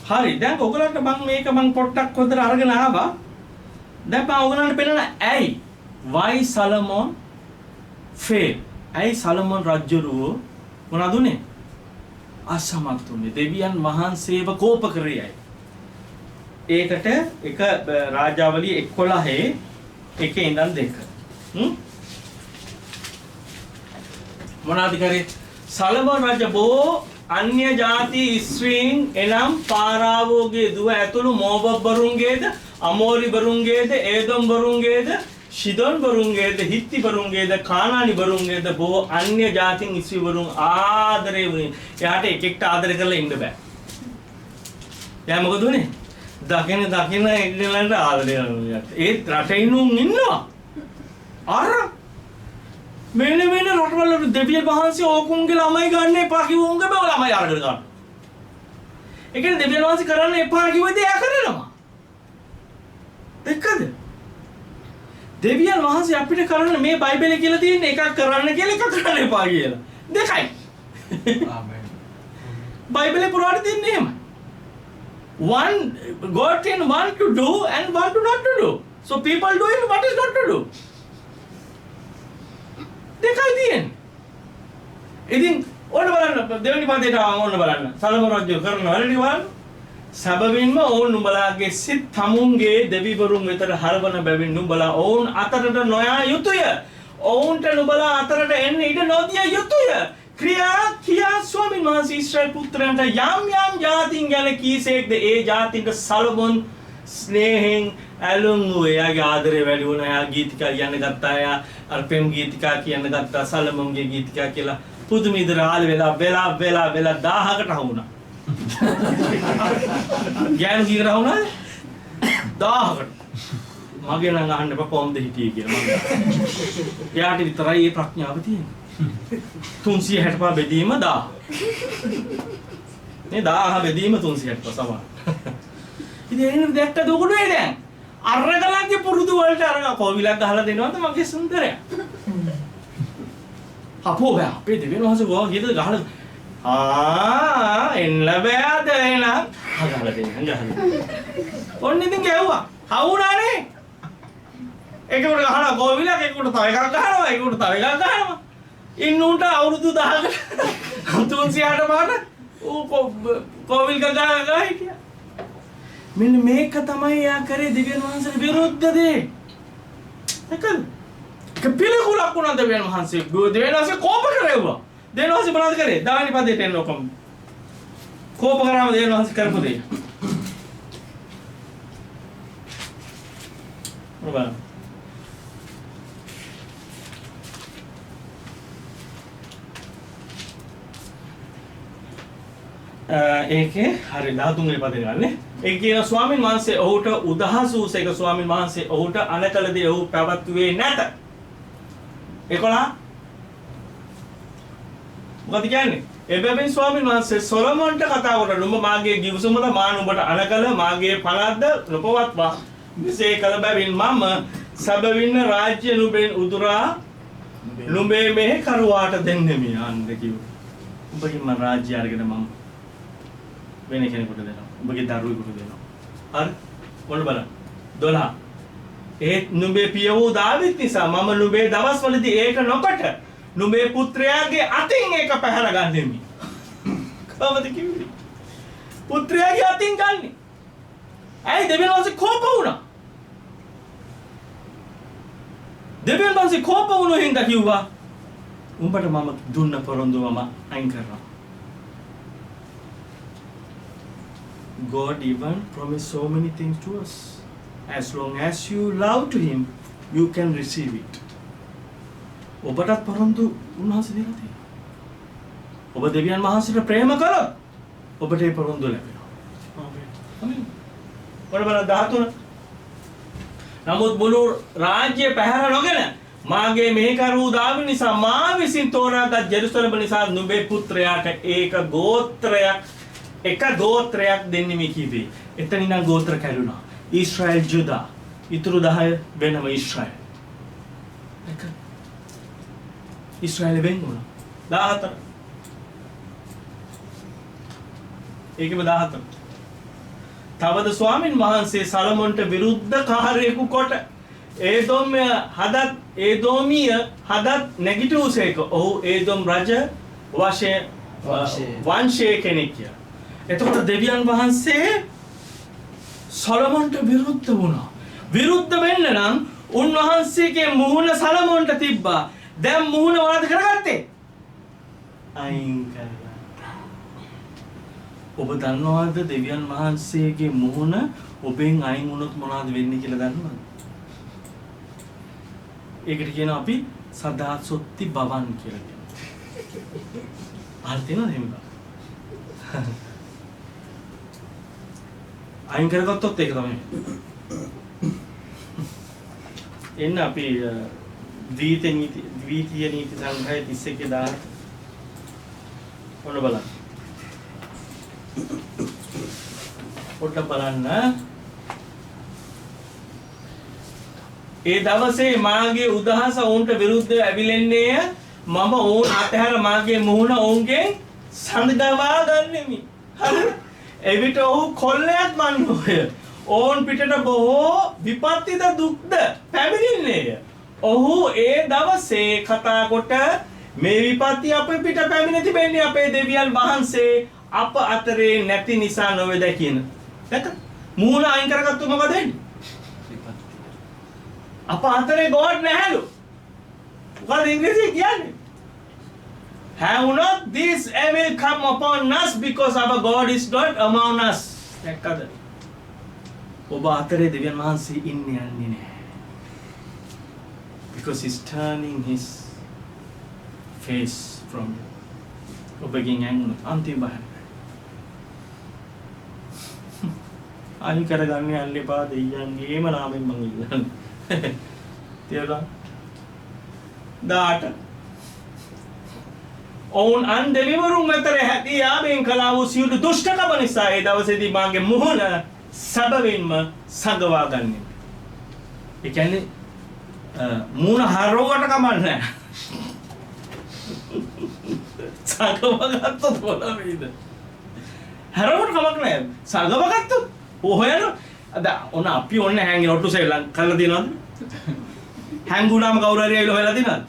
හරි. දැන් ඔයගලන්ට මම පොට්ටක් හොදලා අරගෙන ආවා. දැන් මම ඔයගලන්ට පෙන්නන ඇයි why Solomon failed. ඇයි සලමෝන් රජුරුව මොනවද උනේ? අසමත් උනේ. දෙවියන් වහන්සේව කෝප කරේ අය. ඒකට එක රාජාවලිය 11 එකේ ඉඳන් 2. මොනවාද කරේ? සලමෝන් රජ බෝ අන්‍ය ජාති ස්ත්‍රීන් එනම් පාරාවෝගේ දුව ඇතුළු මෝබබ්බරුන්ගේද අමෝරිබරුන්ගේද ඒදොම්බරුන්ගේද ශිදොන්බරුන්ගේද හිත්තිබරුන්ගේද කානානිබරුන්ගේද බොහෝ අන්‍ය ජාතින් ස්ත්‍රීවරුන් ආදරේ වුණේ. එයාට එක එක්ට ආදරය කරලා ඉන්න බෑ. එයා මොකද උනේ? දකින ඉන්නලන්ට ආදරය කරනවා. ඒත් රටේ ඉන්නවා. අර මෙන්න රටවල දෙවියන් වහන්සේ ඕකුන්ගේ ළමයි ගන්න එපා කිව්ව උන්ගේ බව ළමයි අරගෙන ගන්න. ඒ කියන්නේ දෙවියන් වහන්සේ කරන්න එපා කිව්වද එයා කරනවා. දෙකද? දෙවියන් වහන්සේ අපිට කරන්න මේ බයිබලයේ කියලා තියෙන එකක් කරන්න කියලා එකක් කරන්න එපා කියලා. දෙකයි. ආමෙන්. බයිබලයේ පුරාවට තියෙන්නේ එහෙම. One God can want to do and want to not to do. So people doing what is not to do. දෙකයි තියෙන්නේ. ඉතින් ඕන බලන්න දෙවෙනි පදේට ඕන බලන්න. සලමෝන් රජු කරන වැඩේ බලන්න. සබවින්ම ඔවුන් නුඹලාගේ සිත් තමුන්ගේ දෙවිවරුන් වෙතට හරවන බැවින් නුඹලා ඔවුන් අතරට නොයා යුතුය. ඔවුන්ට නුඹලා අතරට එන්න ඉඩ නොදිය යුතුය. කියා ස්වාමීන් වහන්සේ ඊශ්‍රායෙල් පුත්‍රයන්ට යම් ජාතින් ගැන කීසේක්ද ඒ ජාතින්ට සලමෝන් ස්නේහෙන් ඇලුම් වූ. එයාගේ ආදරය වැඩි වුණා. එයා ගීතිකා කියන්න ගත්තා. එයා අර පෙම් ගීතිකා කියන්න ගත්තා. සලමෝන්ගේ ගීතිකා කියලා පුදුම ඉදර ආල වෙලා 1000කට හවුණා. ගෑනු කීකට හවුණාද? 1000කට. මගේ නම් අහන්න එපා කොහොමද හිටියේ කියලා මම. එයාට විතරයි මේ ප්‍රඥාව තියෙන්නේ. 365 බෙදීම 1000. මේ 1000 බෙදීම 365 සමාන. ඉතින් එන්නේ දැක්කද උගුනේ දැන්? අරගලන්ගේ පුරුදු වලට අර කෝවිලක් ගහලා දෙනවද මගේ සුන්දරයා? අපෝ බෑ අපේ දෙවියන් වහන්සේ ගෝ ගියද ගහලා එන්න බෑද එන ගහලා දෙන්න. ඔන්න ඉතින් ගැව්වා. හවුනානේ. ඒකට ගහනවා කෝවිලක් ඒකට තව එකක් ගහනවා ඒකට තව එකක් ගහනවා. ඉන්නුන්ට අවුරුදු 10කට 360 මාන කෝවිල් ගගා හිටියා. මෙන්න මේක තමයි යා කරේ දෙවියන් වහන්සේට විරුද්ධ දේ. එකද? පිළිකුලක් වුණා දෙවියන් වහන්සේ. දෙවියන් වහන්සේ කෝප කරේවා. දෙවියන් වහන්සේ මොනවද කරේ? දානි පදේට එන්න ඔකම. කෝප කරාම දෙවියන් වහන්සේ කරපු දේ. මොනවා? ඒකේ හරි 13 වෙනි පදේ ගන්නනේ. ඒ කියන ස්වාමීන් වහන්සේ ඔහුට උදහස් වූ සේක ස්වාමීන් වහන්සේ ඔහුට අනකලදී ඔහු පැවැත්වුවේ නැත. 11 මොකද කියන්නේ? එබැවින් ස්වාමීන් වහන්සේ සොලොමොන්ට කතා කොට නුඹ මාගේ ගිවිසුමද මා නුඹට අනකල මාගේ පළද්ද නොපවත්වා. මෙසේ කළ බැවින් මම සැබවින්ම රාජ්‍ය නුඹෙන් උදුරා නුඹේ මෙහි කරුවාට දෙන්නෙමි යන්න කිව්වා. උඹකින් මම රාජ්‍ය අරගෙන මම වෙන කෙනෙකුට දෙනවා. උඹගේ දරුවෙකුට දෙනවා. හරි? ඔන්න බලන්න. 12. ඒත් නුඹේ පිය වූ දාවිත් නිසා මම නුඹේ දවස්වලදී ඒක නොකොට නුඹේ පුත්‍රයාගේ අතින් ඒක පැහැර ගන්නෙමි. කොහොමද කිව්වේ? පුත්‍රයාගේ අතින් ගන්නෙ. ඇයි දෙවියන් වහන්සේ කෝප වුණා? දෙවියන් වහන්සේ කෝප වුණු හින්දා කිව්වා උඹට මම දුන්න පොරොන්දුව මම අයින් කරනවා. God even promised so many things to us. As long as you love to him, you can receive it. ඔබටත් පොරොන්දු උන්වහන්සේ දීලා තියෙනවා. ඔබ දෙවියන් වහන්සේට ප්‍රේම කරොත් ඔබට ඒ පොරොන්දු ලැබෙනවා. ආමේන්. ඔන්න බලන්න 13. නමුත් මුළු රාජ්‍ය පැහැර නොගෙන මාගේ මෙහෙකරු දාවින් නිසා මා විසින් තෝරාගත් ජෙරුසලම නිසා නුඹේ පුත්‍රයාට එක ගෝත්‍රයක් දෙන්නෙමි කිව්වේ. එතන ඉඳන් ගෝත්‍ර කැඩුනා. ඊශ්‍රායල් ජුදා. ඊතුරු 10 වෙනම ඊශ්‍රායල්. එක ඊශ්‍රායල් වෙන් වුණා. 14. ඒකෙම 14. තවද ස්වාමින් වහන්සේ සලමොන්ට විරුද්ධ කාර්යයක කොට ඒදෝමිය හදත් නැගිටුසේක. ඔහු ඒදොම් රජ වංශයේ කෙනෙක්ය. එතකොට දෙවියන් වහන්සේ සොලොමොන්ට විරුද්ධ වුණා. විරුද්ධ වෙන්න නම් උන්වහන්සේගේ මුහුණ සලමොන්ට තිබ්බා. දැන් මුහුණ මොනවද කරගත්තේ? අයින් කරලා. ඔබ දන්නවද දෙවියන් වහන්සේගේ මුහුණ ඔබෙන් අයින් වුණොත් මොනවද වෙන්නේ කියලා දන්නවද? ඒකට කියනවා අපි සදා සොත්ති බවන් කියලා කියනවා. අහලා තියෙනවද එහෙම? අයින් කරගත්තොත් ඒක තමයි. එන්න අපි ද්විතීය නීති සංග්‍රහය 31 ඔන්න බලන්න. පොඩ්ඩක් බලන්න. ඒ දවසේ මාගේ උදහස ඔවුන්ට විරුද්ධව ඇවිලෙන්නේය. මම ඔවුන් අතහැර මාගේ මුහුණ ඔවුන්ගෙන් සඳගවා ගන්නෙමි. හරිද? එවිට ඔහු කොල්ලයක් මන්නෝය. ඔවුන් පිටට බොහෝ විපත්තිද දුක්ද පැමිණෙන්නේය. ඔහු ඒ දවසේ කතා කොට මේ විපත්ති අප පිට පැමිණ තිබෙන්නේ අපේ දෙවියන් වහන්සේ අප අතරේ නැති නිසා නොවේද කියන. දැක්ක? මූණ අයින් කරගත්තොත් මොකද වෙන්නේ? අප අතරේ God නැහැලු. මොකද ඉංග්‍රීසි කියන්නේ? Have not this evil come upon us because our God is not among us. දැක්කද? ඔබ අතරේ දෙවියන් වහන්සේ ඉන්නේ යන්නේ නැහැ. Because he's turning his face from you. ඔබගෙන් ඇඟුණොත් අන්තිම බහන. අයින් කරගන්න යන්න එපා දෙයියන්ගේම නාමයෙන් මම ඉල්ලන්නේ. තේරුණා? 18. ඔවුන් අන් දෙවිවරුන් අතර හැදී යාමෙන් කළා වූ සියලු දුෂ්ටකම නිසා ඒ දවසේදී මාගේ මුහුණ සැබවින්ම සංගවා ගන්නෙමි. ඒ කියන්නේ මූණ හරවකට කමන්නේ නැහැ. සංගවගත්තොත් මොන වෙයිද? හරවකට කමක් නැහැ. සංගවගත්තොත් ඔහොයන අද ඔන්න අපි ඔන්න හැංගින ඔට්ටු සෙල්ලම් කරලා දිනවද? හැංගුණාම කවුරු හරි ඇවිල්ලා හොයලා දිනවද?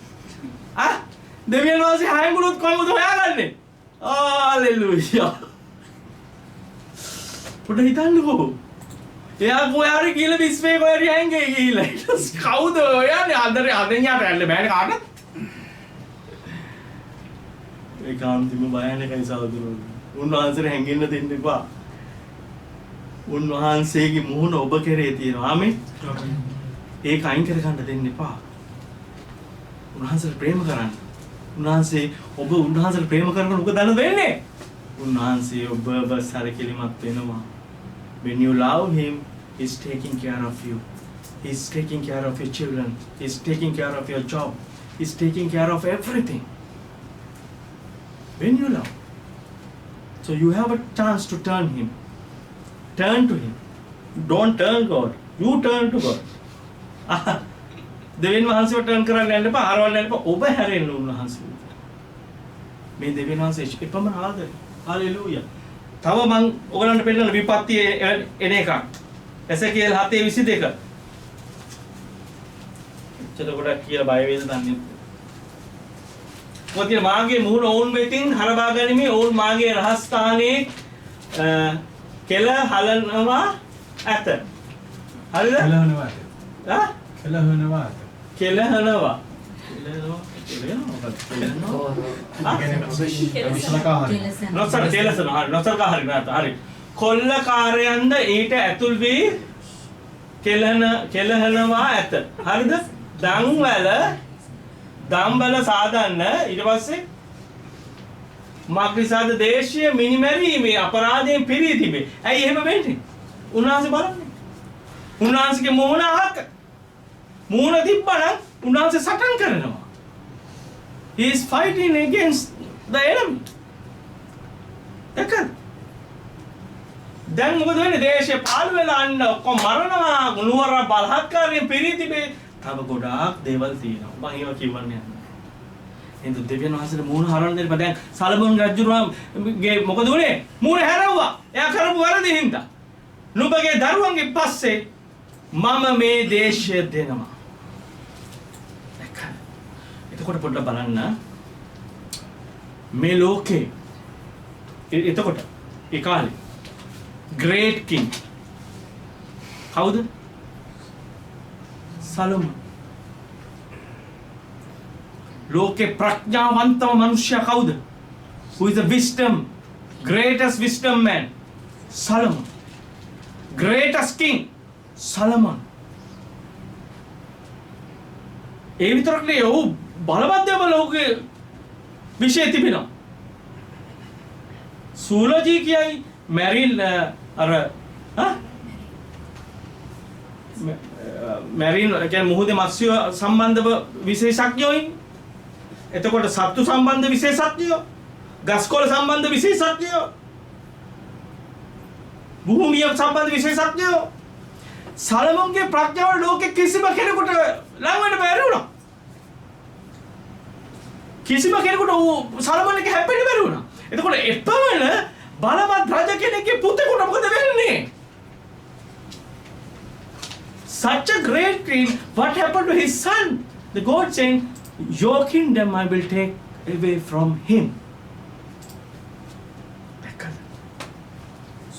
දෙවියන් වහන්සේ හැංගුණොත් කොහොමද හොයාගන්නේ? හාලෙලූයා. පොඩ හිතන්නකෝ. එයා කොහේ ගිහලා විශ්වේ කොහේ හැංගේ ගිහලා. කවුද ඔයන්නේ අදෙන් යට යන්න බෑනේ කාටද? ඒකාන්තිම බයන්නේකයි සහෝදරවෝ. උන්වහන්සේට හැංගෙන්න දෙන්න එපා. උන්වහන්සේගේ මුහුණ ඔබ කෙරේ තියෙනවා. ආමෙන්. ඒක අයින් කරගන්න දෙන්න එපා. උන්වහන්සේට ප්‍රේම කරන්න. උන්වහන්සේ ඔබ උන්වහන්සේට ප්‍රේම කරනකොට මොකද දන්නද වෙන්නේ? උන්වහන්සේ ඔබව සැරකිලිමත් වෙනවා. When you love him, he's taking care of you. He's taking care of your children. He's taking care of your job. He's taking care of everything. When you love. So you have a chance to turn him. Turn to him. Don't turn God. You turn to God. දෙවියන් වහන්සේව turn කරන්න යන්න එපා. හරවන්න යන්න එපා. ඔබ හැරෙන්න උන්වහන්සේ. මේ දෙවියන් වහන්සේ එපමණ ආදරේ. හalleluya. තව මං ඔයගලන්ට පෙන්නන විපත්තියේ එන එකක්. එසේකියල් 7:22. එච්චර ගොඩක් කියලා බය වේද දන්නේ. මොකද මාගේ මුහුණ ඔවුන් වෙතින් හරවා ගනිමි. ඔවුන් මාගේ රහස් ස්ථානයේ කෙල හලනවා ඇත. හරිද? කෙලහනවා. ආ? කෙලහනවා. කෙලහනවා. හරි. කොල්ලකාරයන්ද ඊට ඇතුල් වී කෙලහනවා ඇත. හරිද? දම්වල සාදන්න ඊට පස්සේ මක්නිසාද දේශීය මිනිමැරීමේ අපරාධයෙන් පිරී තිබේ. ඇයි එහෙම වෙන්නේ? උන්වහන්සේ බලන්නේ. උන්වහන්සේගේ මූණ අහක. මූණ තිබ්බනම් උන්වහන්සේ සටන් කරනවා. He is fighting against the enemy. දැක්කද? දැන් මොකද වෙන්නේ? දේශේ පාළු වෙලා අන්න ඔක්කොම මරනවා. නුවර බලහත්කාරයෙන් පිරී තිබේ. තව ගොඩාක් දේවල් තියෙනවා. මම ඒවා කියවන්නේ නැහැ. එහෙනම් දෙවියන් වහන්සේට මූණ හරවන්න දෙන්න බෑ. දැන් සලමෝන් රජුගේ මොකද උනේ? මූණ හැරවුවා. එයා කරපු වැරදි හින්දා. නුඹගේ දරුවන්ගේ පස්සේ මම මේ දේශය දෙනවා. එතකොට පොඩ්ඩක් බලන්න මේ ලෝකේ එතකොට ඒ කාලේ great king කවුද? සලමෝන්. ලෝකේ ප්‍රඥාවන්තම මිනිසයා කවුද? Who is the greatest wisdom man? Solomon. Greatest king? Solomon. ඒ විතරක් නෙවෙයි ඔහු බලවත්ම ලෝකයේ විශේෂ තිබෙනවා. සූලජී කියයි මැරින් මැරින් කියන්නේ මුහුදේ මත්ස්‍ය සම්බන්ධව විශේෂඥයෝ ඉන්නේ. එතකොට සත්තු සම්බන්ධ විශේෂඥයෝ, ගස්කොළ සම්බන්ධ විශේෂඥයෝ, භූමිය සම්බන්ධ විශේෂඥයෝ. සලමෝන්ගේ ප්‍රඥාව ලෝකෙ කිසිම කෙනෙකුට ලංවන්න බැරි වුණා. කිසිම කෙනෙකුට සලමෝන් එක හැප්පෙන්න බැරි වුණා. එතකොට එපමණ බලවත් රජ කෙනෙක්ගේ පුතෙකුට මොකද වෙන්නේ? Such a great king, what happened to his son? The God saying, your kingdom I will take away from him.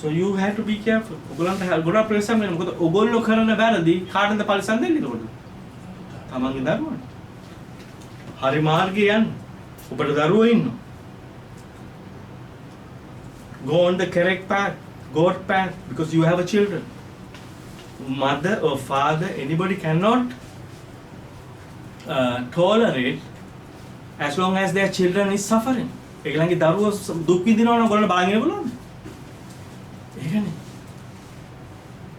So you have to be careful. ඔයගොල්ලන්ට ගොඩාක් ප්‍රශ්න වෙනවා. මොකද ඔයගොල්ලෝ කරන වැරදි කාටද පරිසම් දෙන්නේ එතකොට? තමන්ගේ දරුවන්ට. හරි මාර්ගයේ යන්න. ඔබට දරුවෝ ඉන්නවා. Go on the correct path, God path, because you have a children. Mother or father, anybody cannot tolerate as long as their children is suffering. ඒගොල්ලන්ගේ දරුවෝ දුක් විඳිනවා නම් ඔයගොල්ලෝ බලන් ඉන්න බලන්න. ඒකනේ.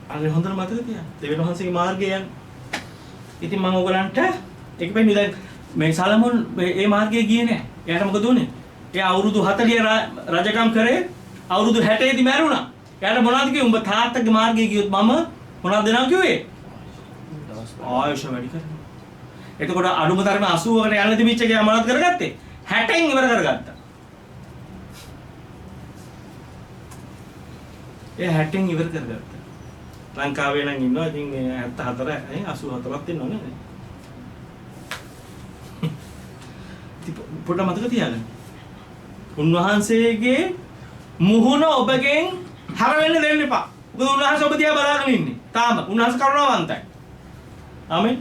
අර හොඳට මතක තියාගන්න. දෙවියන් වහන්සේගේ මාර්ගය යන්න. ඉතින් මම ඔයගලන්ට ඒක වෙන්නේ දැන් මේ සලමෝන් මේ මාර්ගයේ ගියේ නෑ. එයාට මොකද උනේ? එයා අවුරුදු 40 රජකම් කරේ. අවුරුදු 60 දී මැරුණා. එයාට මොනවද කිව්වේ? උඹ තාත්තගේ මාර්ගයේ ගියොත් මම මොනවද දෙනවා කිව්වේ? ආයුෂ වැඩි කරනවා. එතකොට අඩුම තරමේ 80කට යන්න තිබිච්ච එක මොනවද කරගත්තේ? 60න් ඉවර කරගත්තා. ඒ 60න් ඉවර කරගත්තා. ලංකාවේ නම් ඉන්නවා ඉතින් 74 84ක් ඉන්නව නේද? පොඩ්ඩක් මතක තියාගන්න. උන්වහන්සේගේ මුහුණ ඔබගෙන් හර වෙන්න දෙන්න එපා. මොකද උන්වහන්සේ ඔබ දිහා බලාගෙන ඉන්නේ. තාම උන්වහන්සේ කරුණාවන්තයි. ආමෙන්.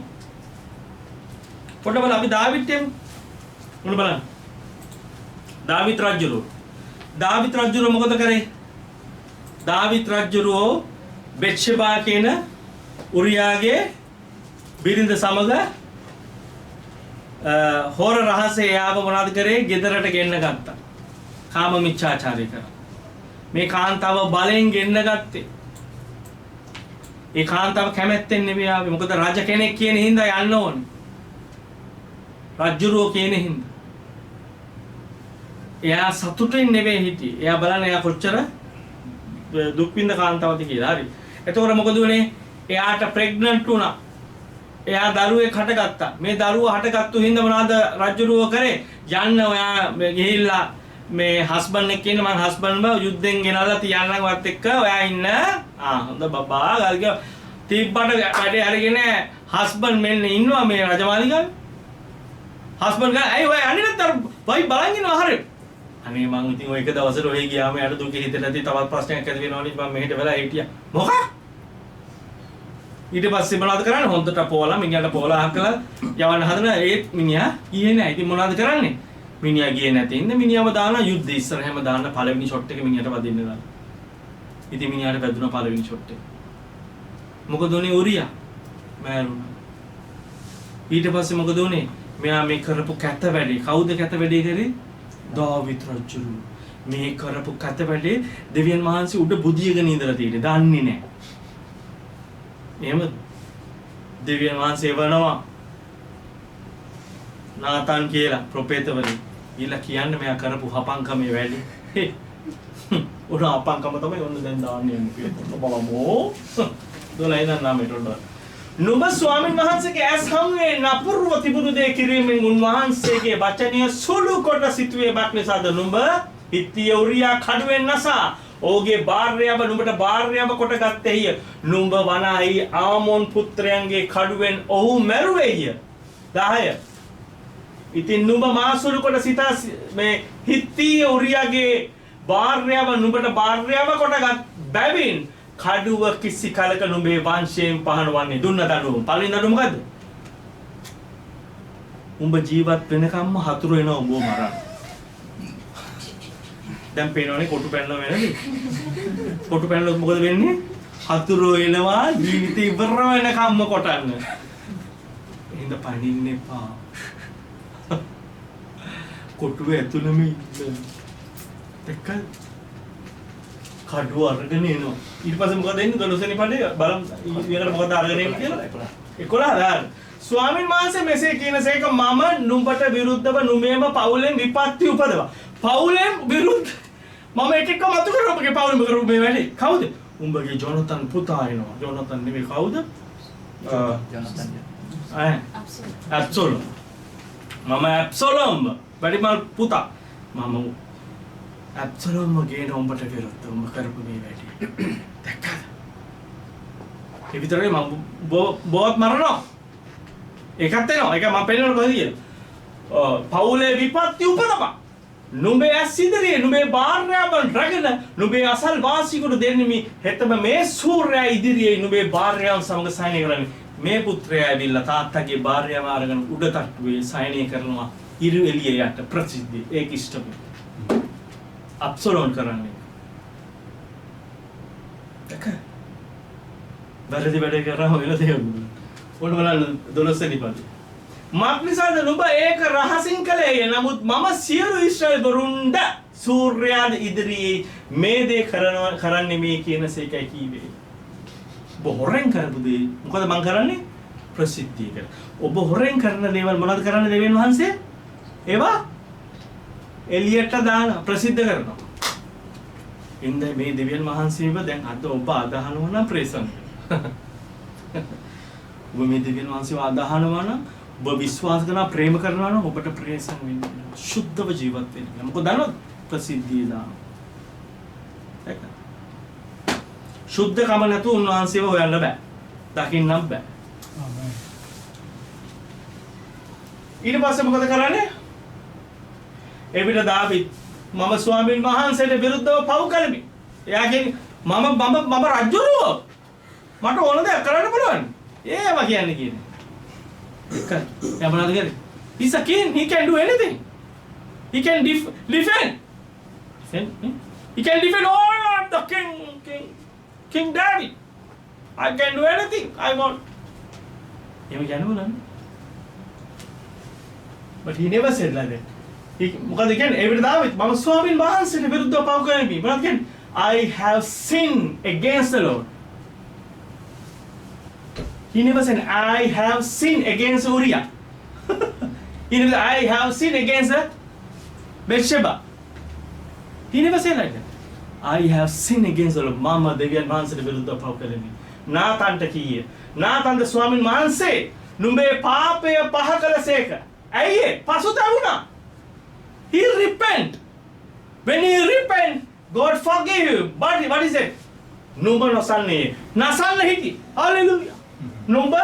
පොඩ්ඩක් බලන්න අපි දාවිත් එමු. මොන බලන්න. දාවිත් රජුරෝ මොකද කරේ? දාවිත් රජුරෝ බෙත්ෂෙබා කියන උරියාගේ බිරිඳ සමග හොර රහසේ යාව මොනවද කරේ? ගෙදරට ගෙන්න ගත්තා. කාම මිච්ඡාචාරය කරා. මේ කාන්තාව බලෙන් ගෙන්න ගත්තේ. ඒ කාන්තාව කැමැත්තෙන් නෙවෙයි ආවේ. මොකද රජ කෙනෙක් කියන හින්දා යන්න ඕනේ. රජුරෝ කියන හින්දා. එයා සතුටින් නෙවෙයි හිටියේ. එයා බලන්න එයා කොච්චර දුක් විඳ කාන්තාවද කියලා. හරි. එතකොට මොකද උනේ? එයාට ප්‍රෙග්නන්ට් වුණා. එයා දරුවෙක් හටගත්තා. මේ දරුවා හටගත්තු හින්දා මොනවද රජුරෝ කරේ? යන්න ඔයා ගිහිල්ලා මේ හස්බන්ඩ් එක්ක ඉන්න මං හස්බන්ඩ් බව යුද්ධෙන් ගෙනල්ලා තියන්නම් වත් එක්ක ඔයා ඉන්න. හොඳ බබා ගල්ගේ තිබ්බට වැඩේ අරගෙන හස්බන්ඩ් මෙන්න ඉන්නවා මේ රජමාලිගාවේ. හස්බන්ඩ් ගා ඇයි ඔය අනේ නැත්තර වයි බලන් ඉන්නවා හරියට. අනේ මං ඉතින් ඔය එක දවසට ඔය ගියාම යාට දුක හිතෙට ඇති තවත් ප්‍රශ්නයක් ඇති වෙනවනේ මම මෙහෙට වෙලා හිටියා. මොකක්? ඊට පස්සේ මොනවද කරන්නේ? හොඳට පොවලා මිනිහට පොවලා අහකලා යවන්න හදන ඒත් මිනිහා ගියේ නැහැ. ඉතින් මොනවද කරන්නේ? මිනිහා ගියේ නැති ඉන්න මිනිහම දාන යුද්ධ ඉස්සරහම දාන්න පළවෙනි ෂොට් එක මිනිහට වදින්න දාලා. ඉතින් මිනිහාට වැදුනා පළවෙනි ෂොට් එක. මොකද උනේ උරියා? මෑරුණා. ඊට පස්සේ මොකද උනේ? මෙයා මේ කරපු කැත වැඩේ. කවුද කැත වැඩේ කරේ? දාවිත් රජුරු. මේ කරපු කැත වැඩේ දෙවියන් වහන්සේ උඩ බුදියගෙන ඉඳලා තියෙන්නේ. දන්නේ නැහැ. එහෙම දෙවියන් වහන්සේ වනවා නාතන් කියලා ප්‍රොපේතවරු ඊළඟ කියන්නේ මෙයා කරපු හපංකමේ වැඩි. උඩ හපංකම තමයි ඔන්න දැන් දාන්නේ යන්නේ. බලමු. 12 නම් නමෙට නුඹ ස්වාමීන් වහන්සේගේ ඇස් හමුවේ නපුරව තිබුණු දේ කිරීමෙන් උන්වහන්සේගේ වචනය සුළු කොට සිටුවේ බක් නිසාද නුඹ හිත්තිය උරියා කඩුවෙන් නසා ඔහුගේ භාර්යාව නුඹට භාර්යාව කොට ගත්තේය. නුඹ වනාහි ආමෝන් පුත්‍රයන්ගේ කඩුවෙන් ඔහු මැරුවේය. 10. ඉතින් නුඹ මාසුළු කොට සිතා මේ හිත්තිය උරියාගේ භාර්යාව නුඹට භාර්යාව කොටගත් බැවින් කඩුව කිසි කලක නුඹේ වංශයෙන් පහනවන්නේ. දුන්න දඬුවම පළවෙනි දඬුවම මොකද්ද? උඹ ජීවත් වෙනකම්ම හතුරු වෙනවා උඹව මරන්න. දැන් පේනවනේ කොටු පැනනවා වෙනද? කොටු පැනනොත් මොකද වෙන්නේ? හතුරු එනවා ජීවිතේ ඉවර වෙනකම්ම කොටන්න. එහෙනම් පණින්න එපා. කොටුවේ ඇතුළෙම ඉන්න. දෙක කඩුව අරගෙන එනවා. ඊට පස්සේ මොකද වෙන්නේ? 12 වෙනි පඩේ බලමු ඊළඟට මොකද අරගෙන එන්නේ කියලා. 11. ස්වාමීන් වහන්සේ මෙසේ කියනසේක මම නුඹට විරුද්ධව නුඹේම පවුලෙන් විපත්ති උපදවා. පවුලෙන් විරුද්ධ මම එකෙක්ව මතු කරලා ඔබගේ පවුලෙම කරපු මේ වැඩේ. කවුද? උඹගේ ජොනතන් පුතා එනවා. ජොනතන් නෙමෙයි කවුද? ජොනතන්. ඇබ්සලොම්. මම ඇබ්සලොම් වැඩිමල් පුතා. මම ඇබ්සලොම් ගේන උඹට විරුද්ධව උඹ කරපු මේ වැඩේ. දැක්කද? ඒ විතරනේ මම බොවත් මරනවා. ඒකත් එනවා. ඒක මම පෙන්නන කොහෙද කියලා. පවුලේ විපත්ති උපදවා. නුඹේ ඇස් ඉදිරියේ නුඹේ භාර්යාවන් රැගෙන නුඹේ අසල් වාසිකුට දෙන්නේ හෙතම මේ සූර්යයා ඉදිරියේ නුඹේ භාර්යාවන් සමග සයනය කරන්නේ. මේ පුත්‍රයා ඇවිල්ලා තාත්තගේ භාර්යාව අරගෙන උඩ තට්ටුවේ සයනය කරනවා. ඉරු එළිය යට ප්‍රසිද්ධි. ඒක ඉෂ්ටම. අබ්සලෝම් කරන්නේ. ඒක වැරදි වැඩ කරා වෙන දෙයක්. ඔන්න බලන්න 12 වෙනි පද. මාක්නිසාද නුඹ ඒක රහසින් කළේය. නමුත් මම සියලු ඊශ්‍රායල් දරුන්ට සූර්යයාද ඉදිරියේ මේ දේ කරන්නේ මේ කියන සේකයි කීවේ. ඔබ හොරෙන් කරපු දේ මොකද මං කරන්නේ? ප්‍රසිද්ධිය කර. ඔබ හොරෙන් කරන දේවල් මොනවද කරන්නේ දෙවියන් වහන්සේ? ඒවා එළියට දාන ප්‍රසිද්ධ කරනවා. ඉන්න මේ දෙවියන් වහන්සේව දැන් අද ඔබ අදහනවා නම් ප්‍රේසන්. ඔබ මේ දෙවියන් වහන්සේව අදහනවා නම් ඔබ විශ්වාස කරනවා ප්‍රේම කරනවා නම් ඔබට ප්‍රේසන් වෙන්න වෙනවා. සුද්ධව ජීවත් වෙන්න. මොකද දන්නවද? ප්‍රසිද්ධිය දාන. ඒක. සුද්ධකම නැතුව උන්වහන්සේව හොයන්න බෑ. දකින්නම් බෑ. ආමේන්. ඊට පස්සේ මොකද කරන්නේ? එවිට දාවිත් මම ස්වාමීන් වහන්සේට විරුද්ධව පව් කළෙමි. එයා කියන්නේ මම රජුරුව. මට ඕන දෙයක් කරන්න පුළුවන්. ඒව කියන්නේ. ඒක. එයා මොනවද කියන්නේ? He's a king. He can do anything. He can defend. He can defend all the King David. I can do anything I want. එහෙම කියන්නේ මොනවද? But he never said like that. මොකද කියන්නේ? ඒකට දාවිත් මම ස්වාමීන් වහන්සේට විරුද්ධව පව් කරන්නේ. මොකද කියන්නේ? I have sinned against the Lord. He never said, I have sinned against Uriah. He never said, I have sinned against Bathsheba. He never said like that. I have sinned against the Lord. Mama දෙවියන් වහන්සේට විරුද්ධව පව කළෙමි. නාතන්ට කීය. නාතන්ද ස්වාමීන් වහන්සේ නුඹේ පාපය පහ කළසේක. ඇයි ඒ? පසුතැවුණා. He repent. When he repent, God forgive you. But what is it? නුඹ නොසන්නේ. නසන්න හිටි. Hallelujah. නුඹ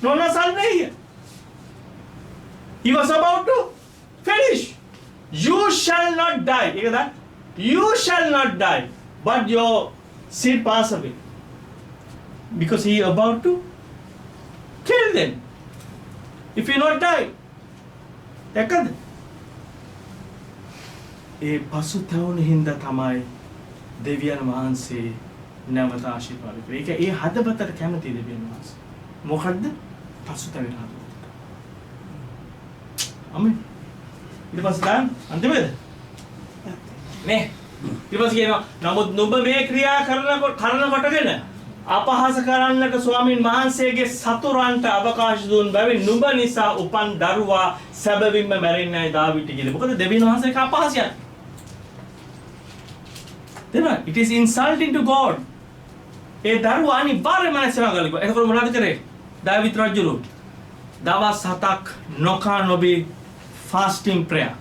නොනසන්නේ. He was about to finish. You shall not die. ඒකද? You shall not die, but your seed pass away. Because he about to kill them. If you not die. දැක්කද? ඒ පසුතැවුණු හින්දා තමයි දෙවියන් වහන්සේ නැවත ආශිර්වාද කරේ. ඒක ඒ හදවතට කැමති දෙවියන් වහන්සේ. මොකද්ද? පසුතැවෙන හදවත. ආමෙන්. ඊට පස්සේ දැන් අන්තිමේද? නේ. ඊට පස්සේ කියනවා නමුත් නුඹ මේ ක්‍රියා කරනකොටගෙන අපහාස කරන්නට ස්වාමින් වහන්සේගේ සතුරන්ට අවකාශ දුන් බැවින් නුඹ නිසා උපන් දරුවා සැබවින්ම මැරෙන්නයි දාවිට කියලා. මොකද දෙවියන් වහන්සේක අපහාසයක්. Then it is insulting to God. ඒ දරුවා අනිවාර්යයෙන්ම නැසෙනවා ගලක. එතකොට මොනවද කරේ? දාවිත් රජුරු දවස් 7ක් නොකා නොබී fasting prayer.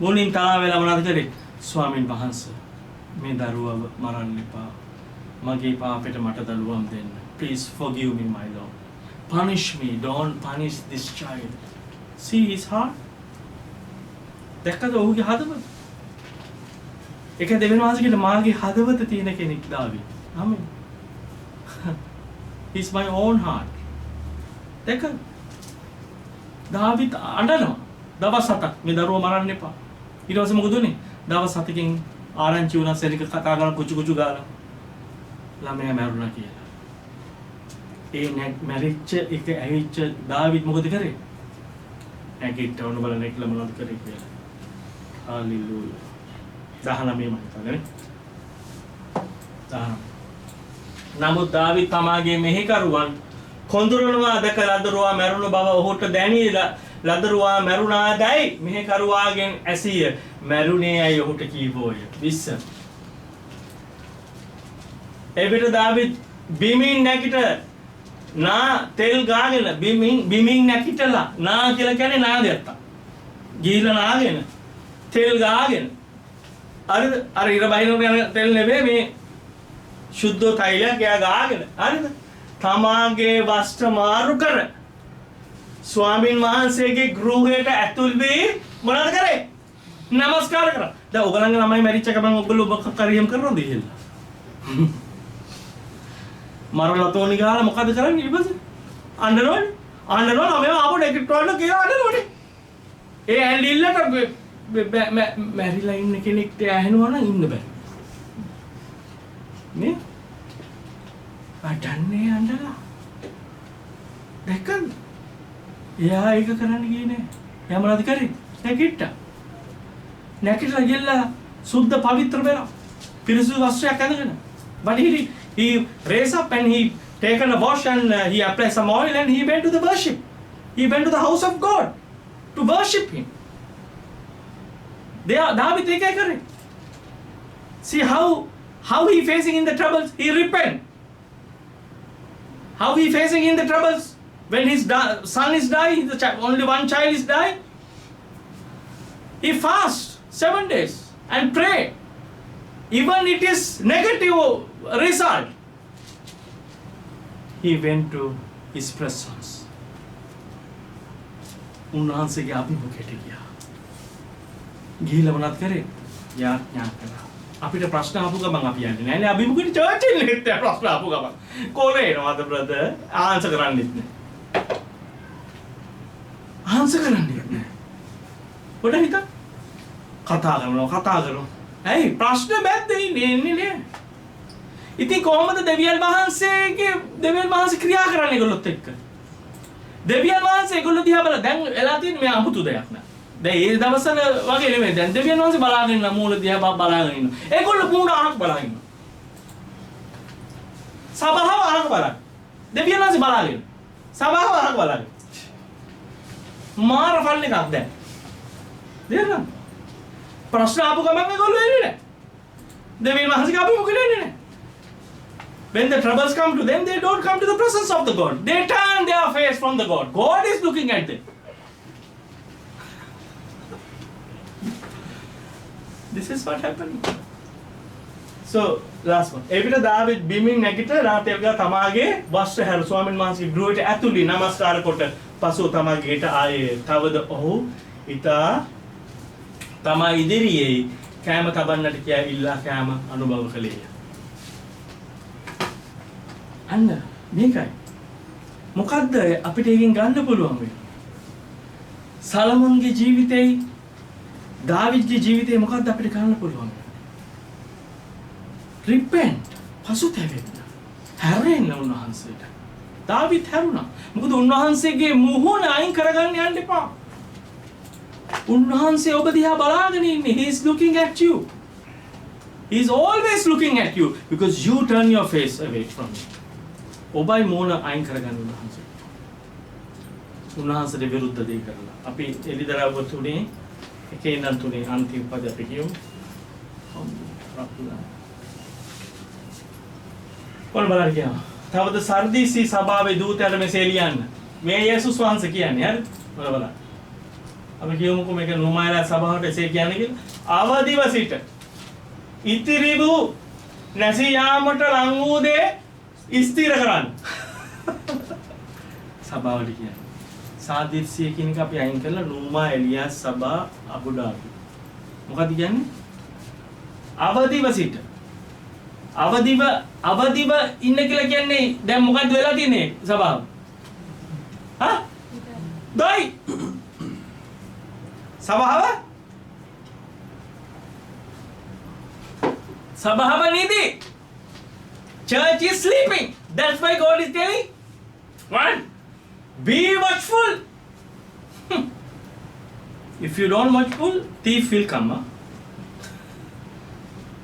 මුලින් තරහ වෙලා මොනවද කරේ? ස්වාමින් වහන්සේ මේ දරුවව මරන්න එපා. මගේ පාපෙට මට දඬුවම් දෙන්න. Please forgive me, my Lord. Punish me. Don't punish this child. See his heart. දැක්කද ඔහුගේ හදවත? ඒක දෙවියන් වහන්සේගේ මාගේ හදවත තියෙන කෙනෙක් දාවි. ආමෙන්. He's my own heart. දැක්කද? දාවිත් අඬනවා. දවස් 7ක් මේ දරුවව මරන්න එපා. ඊට පස්සේ මොකද උනේ? දවස් 7කින් ආරංචි වුණා සෙනඟ කතා කරන කුචු ගාලා. ළමයා මැරුණා කියලා. ඒ මැරිච්ච එක ඇවිච්ච දාවිත් මොකද කරේ? නැගිට වුණ බලන එක මොනවද කරේ කියලා. හalleluya. 19 මම හිතන්නේ. 19. නමුත් දාවිත් තමාගේ මෙහෙකරුවන් කොඳුරනවා දැක ලදරුවා මැරුණු බව ඔහුට දැනීලා ලදරුවා මැරුණාදයි මෙහෙකරුවාගෙන් ඇසිය මැරුණේ ඇයි ඔහුට කීවෝය. 20. එවිට දාවිත් බිමින් නැගිට නා තෙල් ගාගෙන බිමින් නැගිටලා නා කියලා කියන්නේ නාගත්තා. ගිහිල්ලා නාගෙන තෙල් ගාගෙන හරිද? අර ඉර බහිනු යන තෙල් නෙවෙයි මේ සුද්ධ තෛලයක් එයා ගාගෙන හරිද? තමාගේ වස්ත්‍ර මාරු කර ස්වාමින් වහන්සේගේ ගෘහයට ඇතුල් වී මොනවද කරේ? නමස්කාර කරා. දැන් ඔයගලන්ගේ ළමයි මැරිච්ච ගමන් ඔයගොල්ලෝ ඔබ කරියම් කරනවද ඉහෙල්ලා? මරලා තෝනි ගාලා මොකද කරන්නේ ඊට පස්සේ? අඬනවනේ. අඬනවා ළමයා ආපහු නෙගිටවන්න කියලා අඬනවනේ. ඒ ඇඬිල්ලට මැරිලා ඉන්න කෙනෙක්ට ඇහෙනවා නම් ඉන්න බෑ. නේ? අඬන්නේ අඬලා. දැක්කද? එයා ඒක කරන්න ගියේ නෑ. එයා මොනවද කරේ? නැගිට්ටා. නැගිටලා ගිහලා සුද්ධ පවිත්‍ර වෙලා. පිරිසුදු වස්ත්‍රයක් ඇඳගෙන. But he raised up and he taken a wash and he applied some oil and he went to the worship. He went to the house of God to worship him. David ekay kare. See how he facing in the troubles. He repent. How he facing in the troubles when his son is dying, only one child is dying. He fast 7 days and pray. Even it is negative result. He went to his presence. උන්වහන්සේගේ අභිමුඛයට ගියා. ගිහිල්ලා මොනවද කරේ? යාඥා කළා. අපිට ප්‍රශ්න අහපු ගමන් අපි යන්නේ නැහැ නේ අභිමුඛයට චර්ච් එකේ ඉන්න ප්‍රශ්න අහපු ගමන්. කොරේ එනවද බ්‍රදර්? ආන්සර් කරන්නෙත් නැහැ. ආන්සර් කරන්නෙත් නැහැ. පොඩ හිතා. කතා කරනවා. ඇයි ප්‍රශ්න බැද්දේ ඉන්නේ නේ? ඉතින් කොහොමද දෙවියන් වහන්සේ ක්‍රියා කරන්නේ ඒගොල්ලොත් එක්ක? දෙවියන් වහන්සේ ඒගොල්ලෝ දිහා බලලා දැන් එලා තියෙන මේ අමුතු දෙයක් නෑ. දැන් ඒ දවස්වල වගේ නෙමෙයි. දැන් දෙවියන් වහන්සේ බලාගෙන ඉන්න මූල දිහා බලාගෙන ඉන්නවා. ඒගොල්ලෝ මූණ අහක් බලාගෙන ඉන්නවා. සබාව අහක් බලන්න. දෙවියන් වහන්සේ බලාගෙන. සභාව අහක බලාගෙන. මාර ෆල් එකක් දැන්. දෙන්න. ප්‍රශ්න ආපු ගමන් ඒගොල්ලෝ එන්නේ නැහැ. දෙවියන් වහන්සේ ආපු මොකද එන්නේ නැහැ. When the troubles come to them, they don't come to the presence of the God. They turn their face from the God. God is looking at them. This is what happened. So, last one. එවිට දාවිද් බිමින් නැගිට රාතේල් ගා තමාගේ වස්ත්‍ර හැර ස්වාමීන් වහන්සේගේ ගෘහයට ඇතුළේ නමස්කාර කොට පසුව තමාගේ ගෙට ආයේ. තවද ඔහු ඊතා තමා ඉදිරියේ කෑම තබන්නට කියා ඉල්ලා කෑම අනුභව කළේය. අන්න මේකයි. මොකද්ද අපිට එකෙන් ගන්න පුළුවන් වෙන්නේ? සලමෝන්ගේ ජීවිතේ දාවිද්ගේ ජීවිතේ මොකද්ද අපිට ගන්න පුළුවන්? repent. පසුතැවෙන්න. හැරෙන්න උන්වහන්සේට. දාවිද් හැරුණා. මොකද උන්වහන්සේගේ මුහුණ අයින් කරගන්න යන්න එපා. උන්වහන්සේ ඔබ දිහා බලාගෙන ඉන්නේ. He is looking at you. He is always looking at you because you turn your face away from him. ඔබයි මූණ අයින් කරගන්න උන්වහන්සේ. උන්වහන්සේට විරුද්ධ දේ කරලා. අපි එලිදරව්ව තුනේ එකේ ඉඳන් තුනේ අන්තිම පද අපි කියමු. කොල් බලන්න කියනවා. තවද සර්දීසි සභාවේ දූතයාට මෙසේ ලියන්න. මේ යේසුස් වහන්සේ කියන්නේ හරි? මොන බලන්න. අපි කියමුකෝ මේක නොමායලා සභාවට එසේ කියන්නේ කියලා. අවදිව සිට ඉතිරි වූ නැසී යාමට ලං වූ දේ ස්ථිර කරන්න. සභාවට කියන්නේ. සාදිස්සිය කියන එක අපි අයින් කරලා නූමා එලියාස් සභා අබුඩාබි. මොකද කියන්නේ? අවදිව සිට. අවදිව ඉන්න කියලා කියන්නේ දැන් මොකද්ද වෙලා තියෙන්නේ සභාව? හා? දොයි. සභාව නිදි. Church is sleeping. That's why God is telling, one, be watchful. If you don't watchful, thief will come.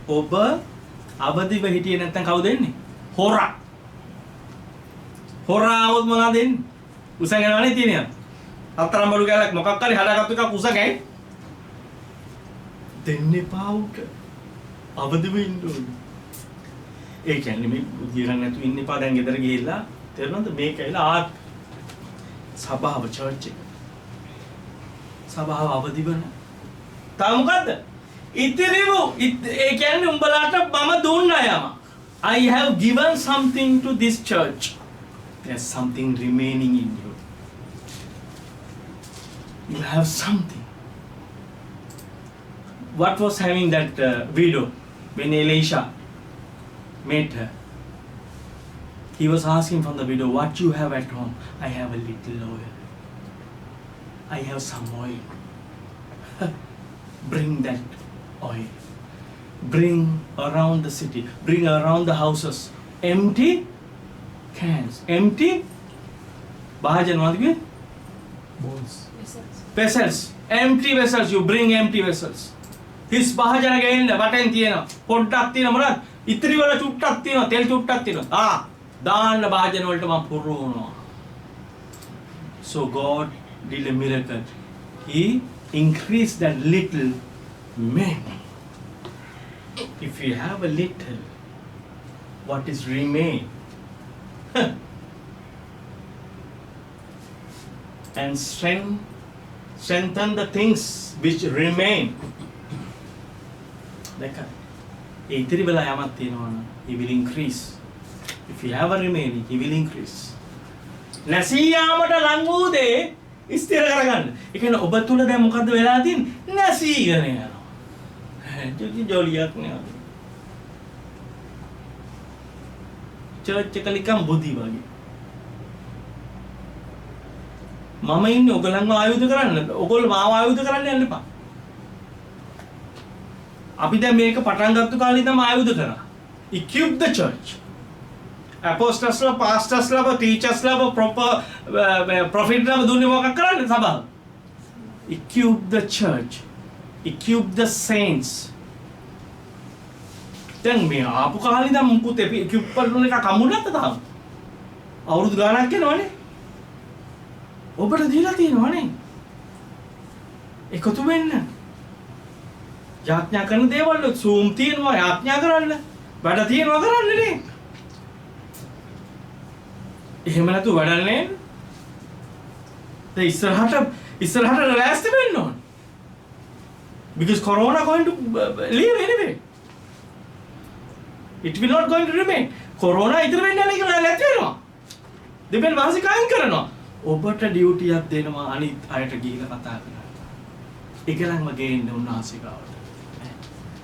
ඔබ අවදිව හිටියේ නැත්නම් කවුද එන්නේ? හොරා. හොරා આવොත් මොනවද එන්නේ? උසගෙන යන්නේ තියෙනවා. අතරම් බඩු කැලක් මොකක් හරි හදාගත්තු එකක් උසගෙන දෙන්න එපා උට. අවදිව ඉන්න ඕනේ. ඒ කියන්නේ මේ ගිරන් නැතු ඉන්න එපා දැන් ගෙදර ගිහිල්ලා තේරෙනවද මේක ඇවිල්ලා සභාව church එක. සභාව අවදිව නැහැ. තා මොකද්ද? ඉතිරිව ඒ කියන්නේ උඹලාට මම දුන්නා යම. I have given something to this church. There's something remaining in you. You have something. What was having that widow when Elisha met her? He was asking from the widow, what you have at home? I have a little oil. I have some oil. Bring that oil. Bring around the city. Bring around the houses. Empty cans. Empty Bahajan what again? Bowls. Vessels. Empty vessels. You bring empty vessels. His Bahajan again. Button තියෙනවා. පොඩ්ඩක් තියෙනවා මොනවද? ඉතිරි වල චුට්ටක් තියෙනවා. තෙල් චුට්ටක් තියෙනවා. දාන්න භාජන වලට මම පුරවනවා. So God did a miracle. He increased that little many. If you have a little, what is remain? And strengthen the things which remain. Like ඉතිරි වෙලා යමක් තියෙනවා නම් he will increase. If you have a remaining, he will increase. නැසී යාමට ලං වූ දේ ස්ථිර කරගන්න. ඒ කියන්නේ ඔබ තුල දැන් මොකද්ද වෙලා තියෙන්නේ? නැසීගෙන යනවා. ජොලියක් නෑ. චර්ච් එක නිකන් බුදි වගේ. මම ඉන්නේ ඔයගලන්ව ආයුධ කරන්න. ඔයගොල්ලෝ මාව ආයුධ කරන්න යන්න එපා. අපි දැන් මේක පටන් ගත්ත කාලේ තමයි ආයුධ කරා. Equip the church. Apostles, pastors, teachers, prophets දුන්නේ මොකක් කරන්නේ සභාව? Equip the church. Equip the saints. දැන් මේ ආපු කාලේ දැන් මුකුත් equip කරන එක කමුණක්ද තාම? අවුරුදු ගාණක් යනවනේ. ඔබට දීලා තියෙනවනේ. එකතු වෙන්න. යාඥා කරන දේවල් Zoom තියෙනවා යාඥා කරන්න. වැඩ තියෙනවා කරන්න නේ. එහෙම නැතු වැඩක් නෑ. දැන් ඉස්සරහට ලෑස්ති වෙන්න ඕන. Because corona going to leave anyway. It will not going to remain. Corona ඉදිරි වෙන්නේ නැහැ කියලා නැති වෙනවා. දෙපෙන් මානසික අයින් කරනවා. ඔබට ඩියුටි එකක් දෙනවා අනිත් අයට ගිහිල්ලා කතා කරන්න. ඒකලන්ම ගේන්න උන්වහන්සේ ගාවට.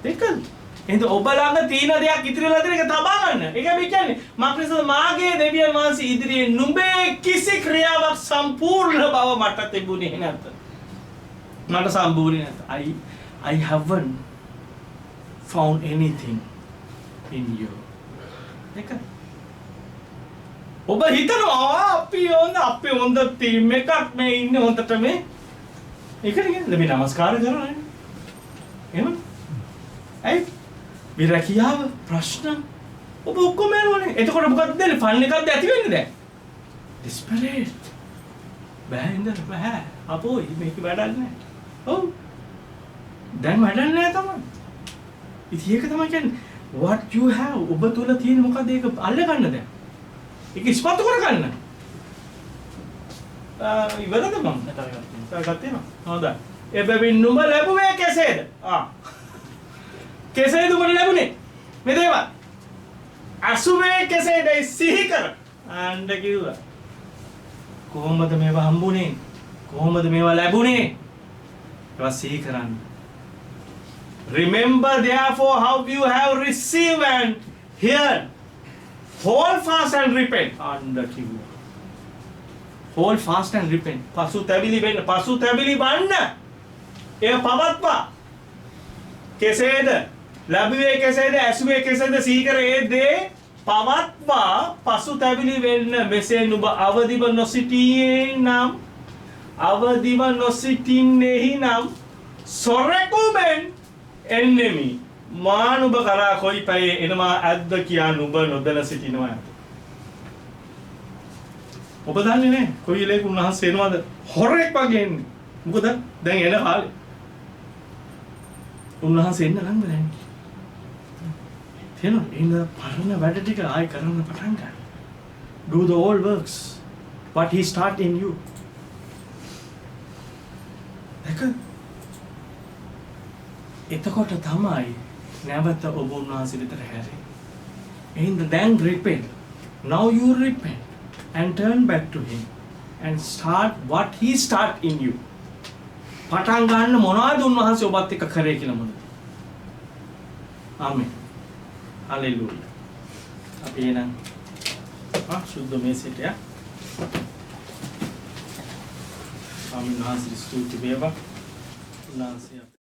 දෙකල්. එහෙනම් ඔබ ළඟ තියෙන දෙයක් ඉතිරිලා තියෙන එක තබා ගන්න. ඒක අපි කියන්නේ මාක්‍රිස්ත මාගේ දෙවියන් වහන්සේ ඉදිරියේ නුඹේ කිසි ක්‍රියාවක් සම්පූර්ණ බව මට තිබුණේ නැත. මට සම්පූර්ණ නැත. I haven't found anything in you. ඒක ඔබ හිතනවා අපි හොඳ ටීම් එකක් මේ ඉන්නේ හොඳට මේ ඒකට කියන්නේ අපි නමස්කාර කරනවා නේ. එහෙම. ඇයි? විරකියාව ප්‍රශ්න ඔබ ඔක්කොම යනවනේ. එතකොට මොකක්ද දෙන්නේ? ෆන් එකක්ද ඇති වෙන්නේ දැන්? desperate. බෑ ඉඳලා බෑ. අපෝයි මේක වැඩක් නෑ. ඔව්. දැන් වැඩක් නෑ තමයි. ඉතින් ඒක තමයි කියන්නේ what you have ඔබ තුල තියෙන මොකද ඒක අල්ල ගන්න දැන්. ඒක ඉස්පතු කරගන්න. ඉවරද මම? ගත්තේ නෝ. හොඳයි. එබැවින් නුඹ ලැබුවේ කෙසේද? කෙසේද ඔබට ලැබුණේ? මේ දේවල්. අසුවේ කෙසේද සිහි කර. අන්න කිව්වා. කොහොමද මේවා හම්බුනේ? කොහොමද මේවා ලැබුණේ? ඒවා සිහි කරන්න. Remember therefore how you have received and heard. Hold fast and repent. අන්න කිව්වා. Hold fast and repent. පසු තැවිලි වෙන්න. පසු තැවිලි වන්න. ඒ පවත්වා. කෙසේද? ලැබුවේ කෙසේද? ඇසුවේ කෙසේද? සීකර ඒ දේ පවත්වා පසු තැවිලි වෙන්න. මෙසේ නුඹ අවදිව නොසිටියේ නම් අවදිව නොසිටින්නේහි නම් සොරෙකුමෙන් එන්නෙමි. මා නුඹ කරා කොයි පැයේ එනවා ඇද්ද කියා නුඹ නොදැන සිටිනවා. ඔබ දන්නේ නැහැ කොයි වෙලේක උන්වහන්සේ එනවද? හොරෙක් වගේ එන්නේ. මොකද දැන් එන කාලේ උන්වහන්සේ එන්න නම් දැන් තේනවා ඉන්න පරණ වැඩ ටික ආයෙ කරන්න පටන් ගන්න. Do the old works what he start in you. එතකොට තමයි නැවත ඔබ උන්වහන්සේ විතර හැරෙන්නේ. එහෙනම් දැන් repent. Now you repent and turn back to him and start what he start in you. පටන් ගන්න මොනවද උන්වහන්සේ ඔබත් එක්ක කරේ කියලා මොනවද? ආමෙන්. හලෙලූයා. අපි එනම් සුද්ධ මේසෙට යා. ආමෙන්. වහන්සේ ස්තුති වේවා. උන්වහන්සේ